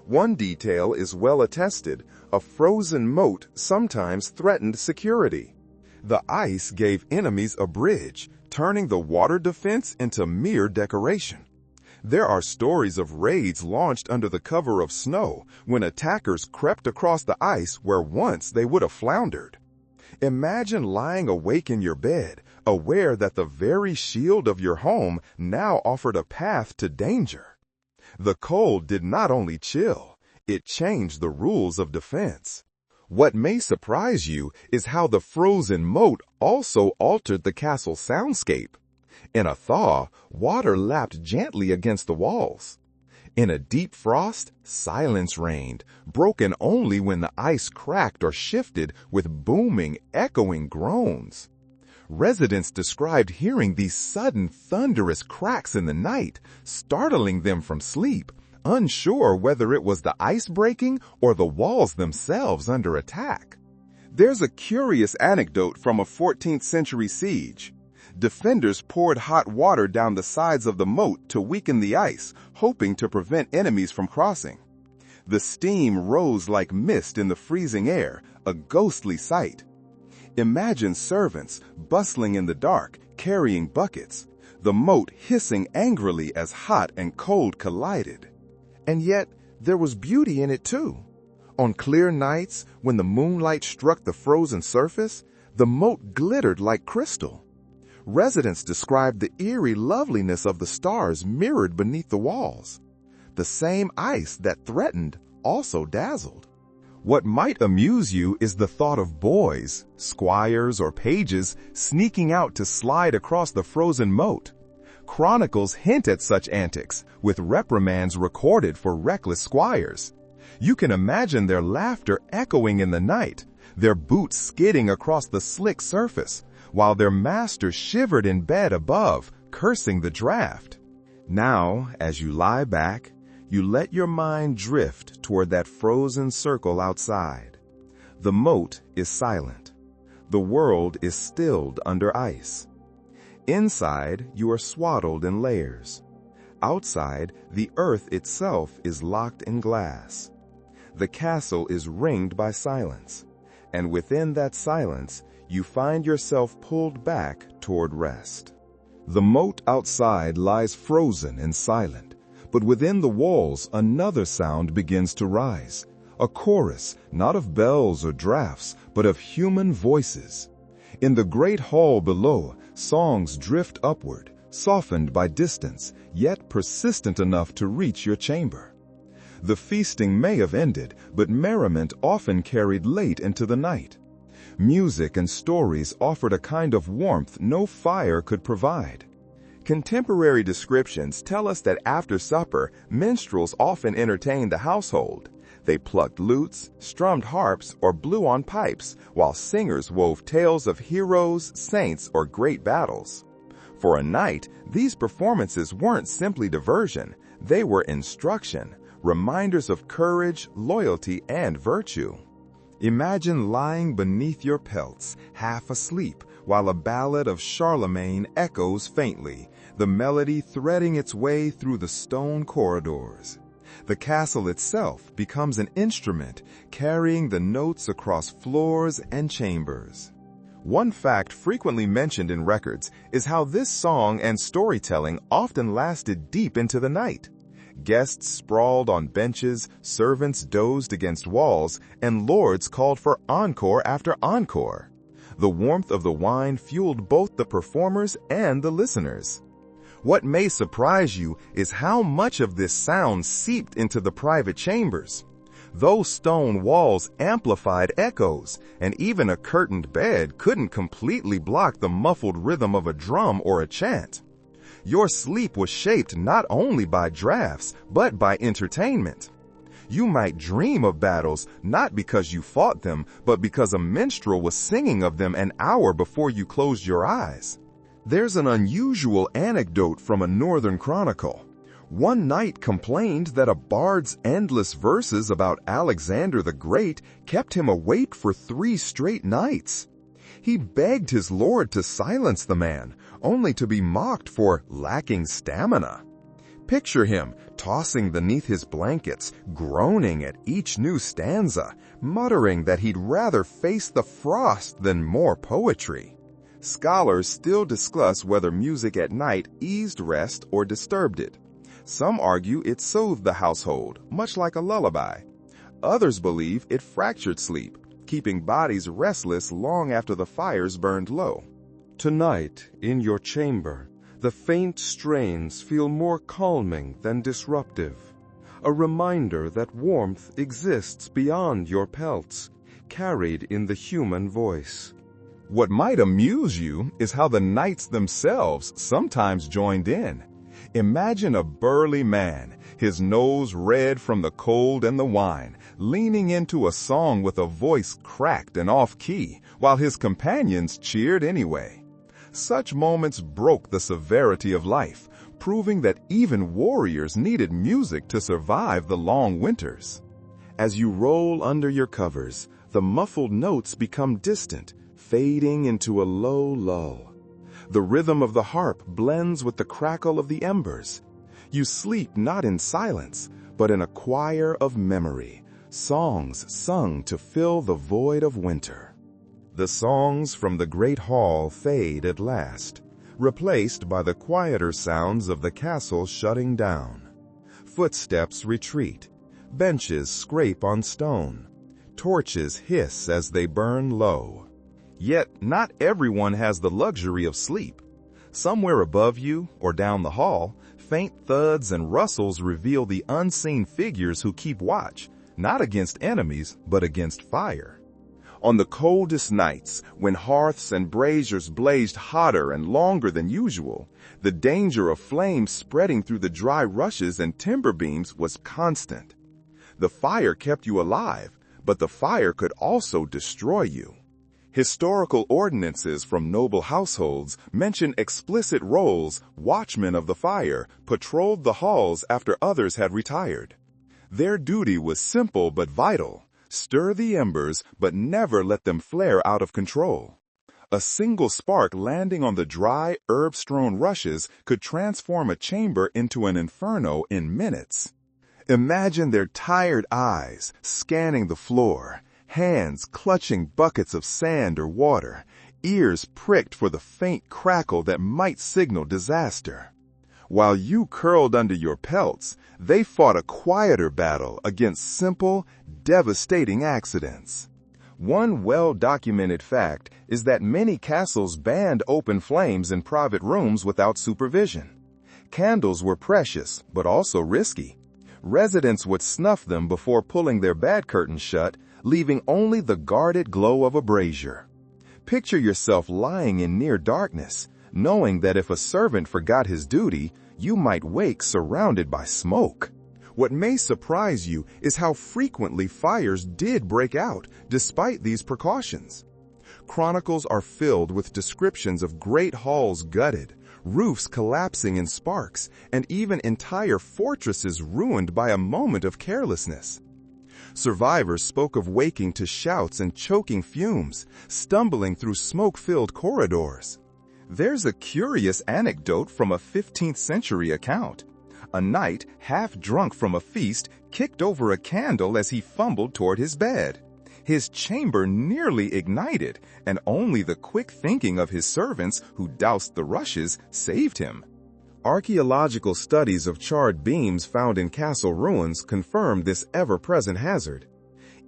One detail is well attested: a frozen moat sometimes threatened security. The ice gave enemies a bridge, turning the water defense into mere decoration. There are stories of raids launched under the cover of snow when attackers crept across the ice where once they would have floundered. Imagine lying awake in your bed, aware that the very shield of your home now offered a path to danger. The cold did not only chill, it changed the rules of defense. What may surprise you is how the frozen moat also altered the castle soundscape. In a thaw, water lapped gently against the walls. In a deep frost, silence reigned, broken only when the ice cracked or shifted with booming, echoing groans. Residents described hearing these sudden thunderous cracks in the night, startling them from sleep, unsure whether it was the ice breaking or the walls themselves under attack. There's a curious anecdote from a 14th century siege. Defenders poured hot water down the sides of the moat to weaken the ice, hoping to prevent enemies from crossing. The steam rose like mist in the freezing air, a ghostly sight. Imagine servants bustling in the dark, carrying buckets, the moat hissing angrily as hot and cold collided. And yet, there was beauty in it too. On clear nights, when the moonlight struck the frozen surface, the moat glittered like crystal. Residents described the eerie loveliness of the stars mirrored beneath the walls. The same ice that threatened also dazzled. What might amuse you is the thought of boys, squires or pages, sneaking out to slide across the frozen moat. Chronicles hint at such antics, with reprimands recorded for reckless squires. You can imagine their laughter echoing in the night, their boots skidding across the slick surface, while their master shivered in bed above, cursing the draft. Now, as you lie back, you let your mind drift toward that frozen circle outside. The moat is silent. The world is stilled under ice. Inside, you are swaddled in layers. Outside, the earth itself is locked in glass. The castle is ringed by silence, and within that silence, you find yourself pulled back toward rest. The moat outside lies frozen and silent, but within the walls another sound begins to rise, a chorus not of bells or drafts, but of human voices. In the great hall below, songs drift upward, softened by distance, yet persistent enough to reach your chamber. The feasting may have ended, but merriment often carried late into the night. Music and stories offered a kind of warmth no fire could provide. Contemporary descriptions tell us that after supper, minstrels often entertained the household. They plucked lutes, strummed harps, or blew on pipes, while singers wove tales of heroes, saints, or great battles. For a night, these performances weren't simply diversion, they were instruction, reminders of courage, loyalty, and virtue. Imagine lying beneath your pelts, half asleep, while a ballad of Charlemagne echoes faintly, the melody threading its way through the stone corridors. The castle itself becomes an instrument, carrying the notes across floors and chambers. One fact frequently mentioned in records is how this song and storytelling often lasted deep into the night. Guests sprawled on benches, servants dozed against walls, and lords called for encore after encore. The warmth of the wine fueled both the performers and the listeners. What may surprise you is how much of this sound seeped into the private chambers. Those stone walls amplified echoes, and even a curtained bed couldn't completely block the muffled rhythm of a drum or a chant. Your sleep was shaped not only by drafts, but by entertainment. You might dream of battles not because you fought them, but because a minstrel was singing of them an hour before you closed your eyes. There's an unusual anecdote from a northern chronicle. One knight complained that a bard's endless verses about Alexander the Great kept him awake for 3 straight nights. He begged his lord to silence the man, only to be mocked for lacking stamina. Picture him tossing beneath his blankets, groaning at each new stanza, muttering that he'd rather face the frost than more poetry. Scholars still discuss whether music at night eased rest or disturbed it. Some argue it soothed the household, much like a lullaby. Others believe it fractured sleep, keeping bodies restless long after the fires burned low. Tonight, in your chamber, the faint strains feel more calming than disruptive, a reminder that warmth exists beyond your pelts, carried in the human voice. What might amuse you is how the knights themselves sometimes joined in. Imagine a burly man, his nose red from the cold and the wine, leaning into a song with a voice cracked and off-key, while his companions cheered anyway. Such moments broke the severity of life, proving that even warriors needed music to survive the long winters. As you roll under your covers, the muffled notes become distant, fading into a low lull. The rhythm of the harp blends with the crackle of the embers. You sleep not in silence, but in a choir of memory, songs sung to fill the void of winter. The songs from the great hall fade at last, replaced by the quieter sounds of the castle shutting down. Footsteps retreat, benches scrape on stone, torches hiss as they burn low. Yet not everyone has the luxury of sleep. Somewhere above you or down the hall, faint thuds and rustles reveal the unseen figures who keep watch, not against enemies, but against fire. On the coldest nights, when hearths and braziers blazed hotter and longer than usual, the danger of flames spreading through the dry rushes and timber beams was constant. The fire kept you alive, but the fire could also destroy you. Historical ordinances from noble households mention explicit roles. Watchmen of the fire patrolled the halls after others had retired. Their duty was simple but vital: stir the embers, but never let them flare out of control. A single spark landing on the dry, herb-strewn rushes could transform a chamber into an inferno in minutes. Imagine their tired eyes scanning the floor, hands clutching buckets of sand or water, ears pricked for the faint crackle that might signal disaster. While you curled under your pelts, they fought a quieter battle against simple, devastating accidents. One well-documented fact is that many castles banned open flames in private rooms without supervision. Candles were precious, but also risky. Residents would snuff them before pulling their bed curtains shut, leaving only the guarded glow of a brazier. Picture yourself lying in near darkness, knowing that if a servant forgot his duty, you might wake surrounded by smoke. What may surprise you is how frequently fires did break out despite these precautions. Chronicles are filled with descriptions of great halls gutted, roofs collapsing in sparks, and even entire fortresses ruined by a moment of carelessness. Survivors spoke of waking to shouts and choking fumes, stumbling through smoke-filled corridors. There's a curious anecdote from a 15th century account. A knight, half drunk from a feast, kicked over a candle as he fumbled toward his bed. His chamber nearly ignited, and only the quick thinking of his servants who doused the rushes saved him. Archaeological studies of charred beams found in castle ruins confirm this ever-present hazard.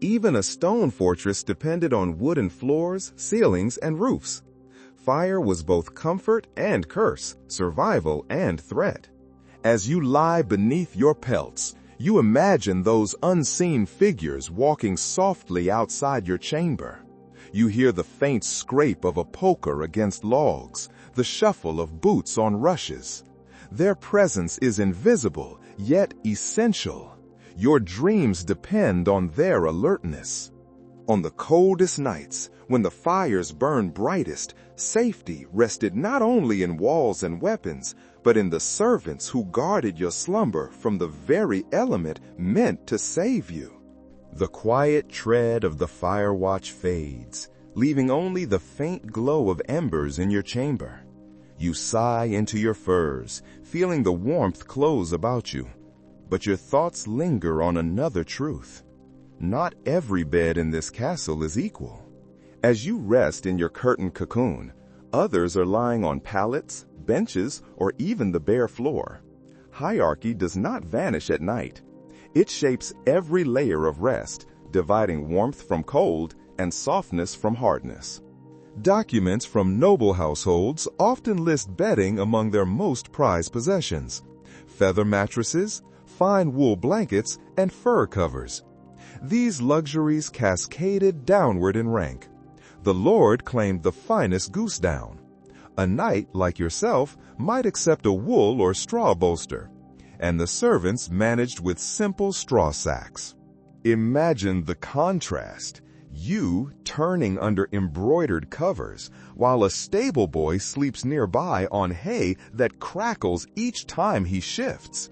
Even a stone fortress depended on wooden floors, ceilings, and roofs. Fire was both comfort and curse, survival and threat. As you lie beneath your pelts, you imagine those unseen figures walking softly outside your chamber. You hear the faint scrape of a poker against logs, the shuffle of boots on rushes. Their presence is invisible, yet essential. Your dreams depend on their alertness. On the coldest nights, when the fires burned brightest, safety rested not only in walls and weapons, but in the servants who guarded your slumber from the very element meant to save you. The quiet tread of the fire watch fades, leaving only the faint glow of embers in your chamber. You sigh into your furs, feeling the warmth close about you. But your thoughts linger on another truth. Not every bed in this castle is equal. As you rest in your curtained cocoon, others are lying on pallets, benches, or even the bare floor. Hierarchy does not vanish at night. It shapes every layer of rest, dividing warmth from cold and softness from hardness. Documents from noble households often list bedding among their most prized possessions: feather mattresses, fine wool blankets, and fur covers. These luxuries cascaded downward in rank. The lord claimed the finest goose down. A knight like yourself might accept a wool or straw bolster, and the servants managed with simple straw sacks. Imagine the contrast. you turning under embroidered covers, while a stable boy sleeps nearby on hay that crackles each time he shifts.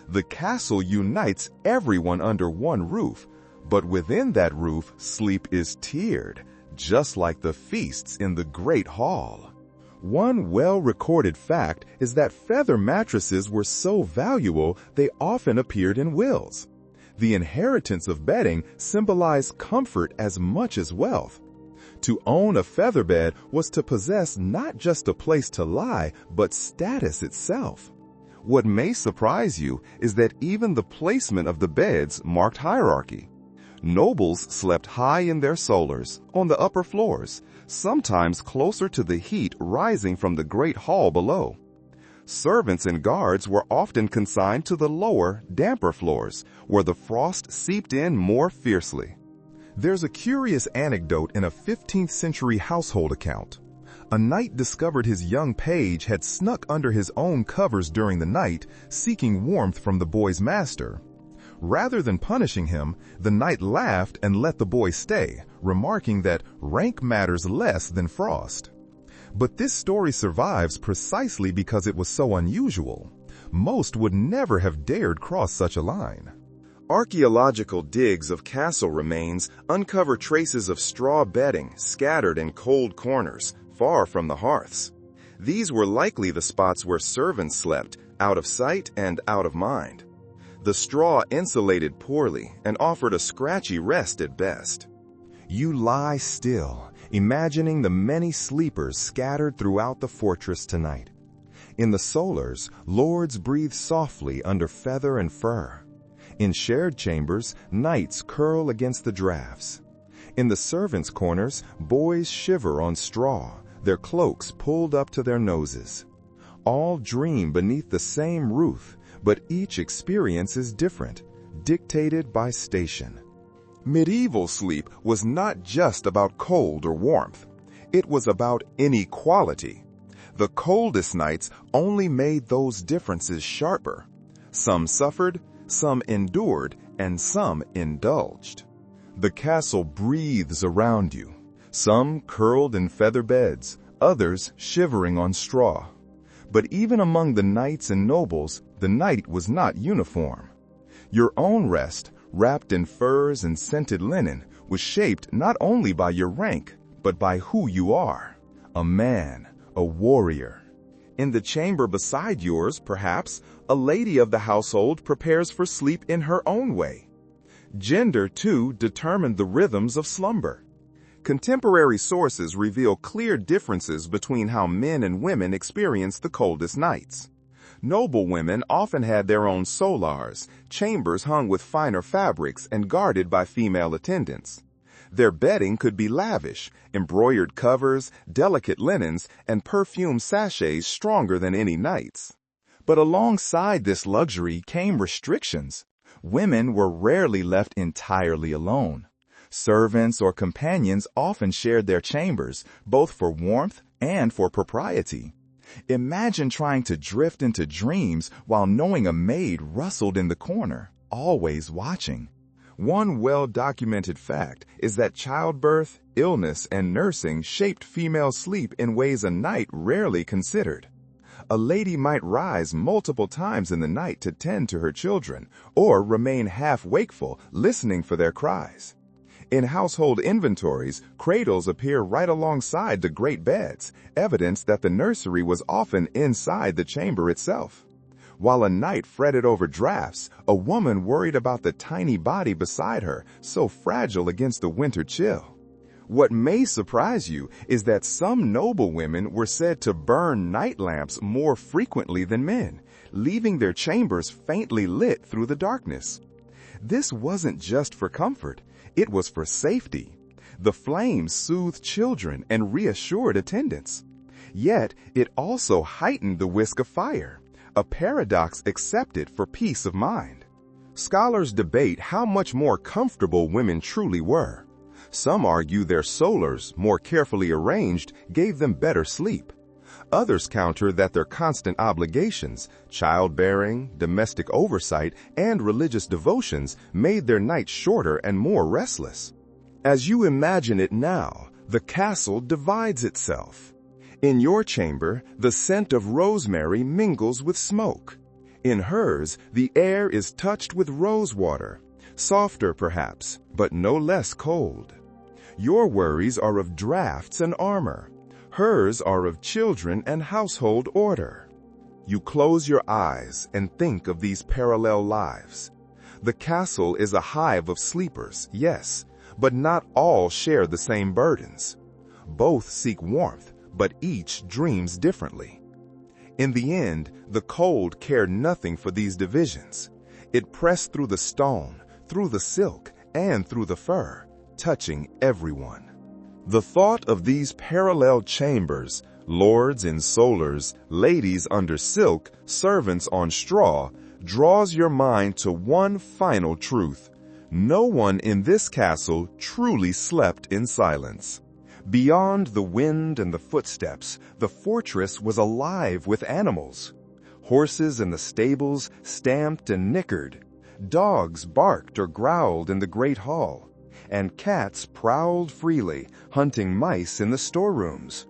The castle unites everyone under one roof, but within that roof sleep is tiered, just like the feasts in the great hall. One well-recorded fact is that feather mattresses were so valuable they often appeared in wills. The inheritance of bedding symbolized comfort as much as wealth. To own a feather bed was to possess not just a place to lie, but status itself. What may surprise you is that even the placement of the beds marked hierarchy. Nobles slept high in their solars, on the upper floors, sometimes closer to the heat rising from the great hall below. Servants and guards were often consigned to the lower, damper floors, where the frost seeped in more fiercely. There's a curious anecdote in a 15th century household account. A knight discovered his young page had snuck under his own covers during the night, seeking warmth from the boy's master. Rather than punishing him, the knight laughed and let the boy stay, remarking that rank matters less than frost. But this story survives precisely because it was so unusual. Most would never have dared cross such a line. Archaeological digs of castle remains uncover traces of straw bedding scattered in cold corners, far from the hearths. These were likely the spots where servants slept, out of sight and out of mind. The straw insulated poorly and offered a scratchy rest at best. You lie still, imagining the many sleepers scattered throughout the fortress tonight. In the solars, lords breathe softly under feather and fur. In shared chambers, knights curl against the drafts. In the servants' corners, boys shiver on straw, their cloaks pulled up to their noses. All dream beneath the same roof, but each experience is different, dictated by station. Medieval sleep was not just about cold or warmth. It was about inequality. The coldest nights only made those differences sharper. Some suffered, some endured, and some indulged. The castle breathes around you, some curled in feather beds, others shivering on straw. But even among the knights and nobles, the night was not uniform. Your own rest, wrapped in furs and scented linen, was shaped not only by your rank, but by who you are. A man, a warrior. In the chamber beside yours, perhaps, a lady of the household prepares for sleep in her own way. Gender, too, determined the rhythms of slumber. Contemporary sources reveal clear differences between how men and women experience the coldest nights. Noble women often had their own solars, chambers hung with finer fabrics and guarded by female attendants. Their bedding could be lavish, embroidered covers, delicate linens, and perfumed sachets stronger than any knight's. But alongside this luxury came restrictions. Women were rarely left entirely alone. Servants or companions often shared their chambers, both for warmth and for propriety. Imagine trying to drift into dreams while knowing a maid rustled in the corner, always watching. One well-documented fact is that childbirth, illness, and nursing shaped female sleep in ways a knight rarely considered. A lady might rise multiple times in the night to tend to her children, or remain half-wakeful, listening for their cries. In household inventories, cradles appear right alongside the great beds, evidence that the nursery was often inside the chamber itself. While a knight fretted over drafts, a woman worried about the tiny body beside her, so fragile against the winter chill. What may surprise you is that some noble women were said to burn night lamps more frequently than men, leaving their chambers faintly lit through the darkness. This wasn't just for comfort. It was for safety. The flames soothed children and reassured attendants. Yet, it also heightened the risk of fire, a paradox accepted for peace of mind. Scholars debate how much more comfortable women truly were. Some argue their solars, more carefully arranged, gave them better sleep. Others counter that their constant obligations, childbearing, domestic oversight, and religious devotions made their nights shorter and more restless. As you imagine it now, the castle divides itself. In your chamber, the scent of rosemary mingles with smoke. In hers, the air is touched with rose water, softer perhaps, but no less cold. Your worries are of drafts and armor. Hers are of children and household order. You close your eyes and think of these parallel lives. The castle is a hive of sleepers, yes, but not all share the same burdens. Both seek warmth, but each dreams differently. In the end, the cold cared nothing for these divisions. It pressed through the stone, through the silk, and through the fur, touching everyone. The thought of these parallel chambers, lords in solars, ladies under silk, servants on straw, draws your mind to one final truth. No one in this castle truly slept in silence. Beyond the wind and the footsteps, the fortress was alive with animals. Horses in the stables stamped and nickered. Dogs barked or growled in the great hall, and cats prowled freely, hunting mice in the storerooms.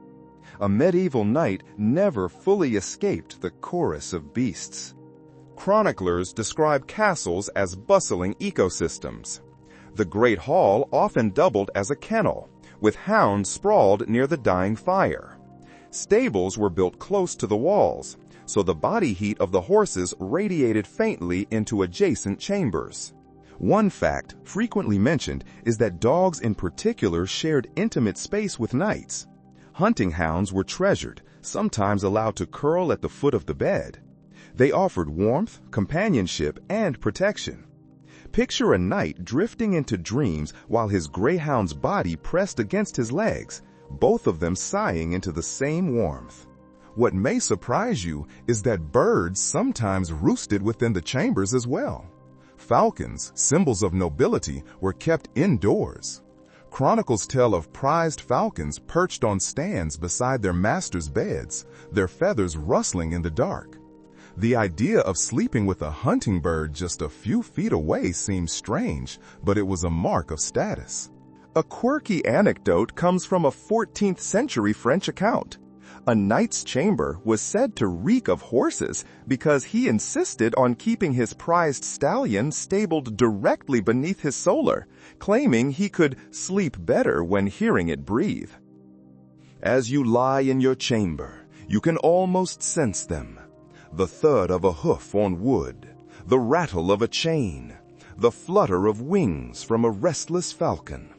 A medieval night never fully escaped the chorus of beasts. Chroniclers describe castles as bustling ecosystems. The great hall often doubled as a kennel, with hounds sprawled near the dying fire. Stables were built close to the walls, so the body heat of the horses radiated faintly into adjacent chambers. One fact frequently mentioned is that dogs in particular shared intimate space with knights. Hunting hounds were treasured, sometimes allowed to curl at the foot of the bed. They offered warmth, companionship, and protection. Picture a knight drifting into dreams while his greyhound's body pressed against his legs, both of them sighing into the same warmth. What may surprise you is that birds sometimes roosted within the chambers as well. Falcons, symbols of nobility, were kept indoors. Chronicles tell of prized falcons perched on stands beside their masters' beds, their feathers rustling in the dark. The idea of sleeping with a hunting bird just a few feet away seems strange, but it was a mark of status. A quirky anecdote comes from a 14th century French account. A knight's chamber was said to reek of horses because he insisted on keeping his prized stallion stabled directly beneath his solar, claiming he could sleep better when hearing it breathe. As you lie in your chamber, you can almost sense them. The thud of a hoof on wood, the rattle of a chain, the flutter of wings from a restless falcon.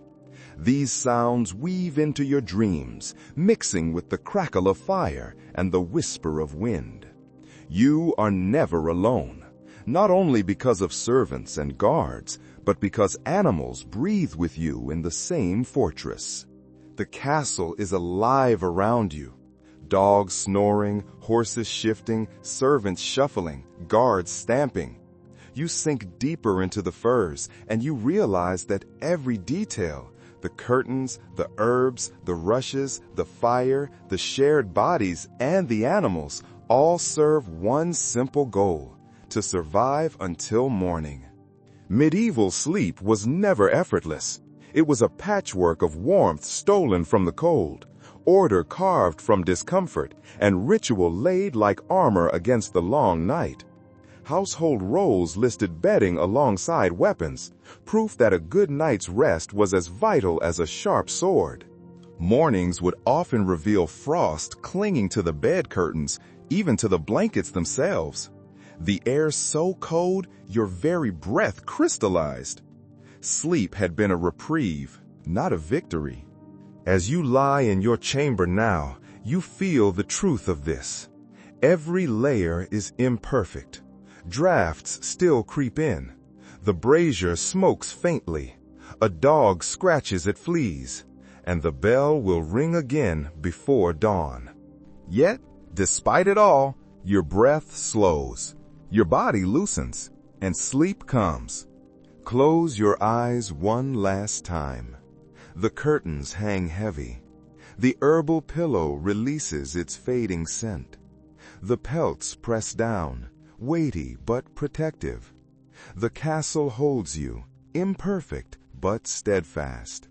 These sounds weave into your dreams, mixing with the crackle of fire and the whisper of wind. You are never alone, not only because of servants and guards, but because animals breathe with you in the same fortress. The castle is alive around you. Dogs snoring, horses shifting, servants shuffling, guards stamping. You sink deeper into the furs, and you realize that every detail, the curtains, the herbs, the rushes, the fire, the shared bodies, and the animals all serve one simple goal: to survive until morning. Medieval sleep was never effortless. It was a patchwork of warmth stolen from the cold, order carved from discomfort, and ritual laid like armor against the long night. Household roles listed bedding alongside weapons, proof that a good night's rest was as vital as a sharp sword. Mornings would often reveal frost clinging to the bed curtains, even to the blankets themselves. The air so cold, your very breath crystallized. Sleep had been a reprieve, not a victory. As you lie in your chamber now, you feel the truth of this. Every layer is imperfect. Drafts still creep in. The brazier smokes faintly. A dog scratches at fleas. And the bell will ring again before dawn. Yet, despite it all, your breath slows. Your body loosens, and sleep comes. Close your eyes one last time. The curtains hang heavy. The herbal pillow releases its fading scent. The pelts press down, weighty but protective. The castle holds you, imperfect but steadfast.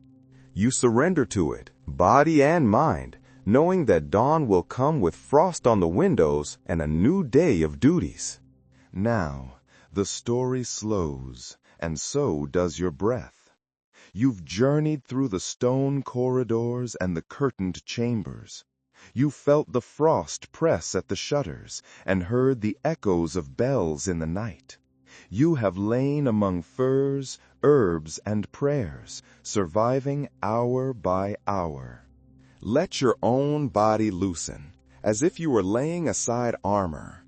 You surrender to it, body and mind, knowing that dawn will come with frost on the windows and a new day of duties. Now, the story slows, and so does your breath. You've journeyed through the stone corridors and the curtained chambers. You felt the frost press at the shutters and heard the echoes of bells in the night. You have lain among furs, herbs, and prayers, surviving hour by hour. Let your own body loosen, as if you were laying aside armor.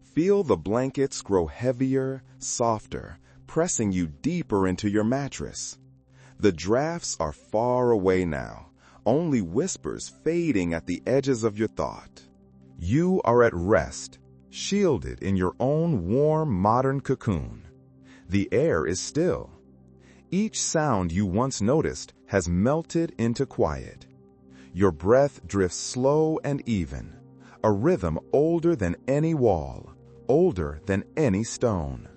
Feel the blankets grow heavier, softer, pressing you deeper into your mattress. The drafts are far away now, only whispers fading at the edges of your thought. You are at rest, shielded in your own warm, modern cocoon. The air is still. Each sound you once noticed has melted into quiet. Your breath drifts slow and even, a rhythm older than any wall, older than any stone.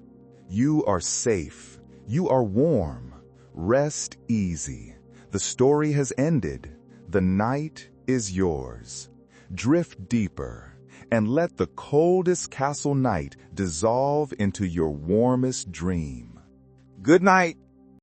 You are safe. You are warm. Rest easy. The story has ended. The night is yours. Drift deeper and let the coldest castle night dissolve into your warmest dream. Good night.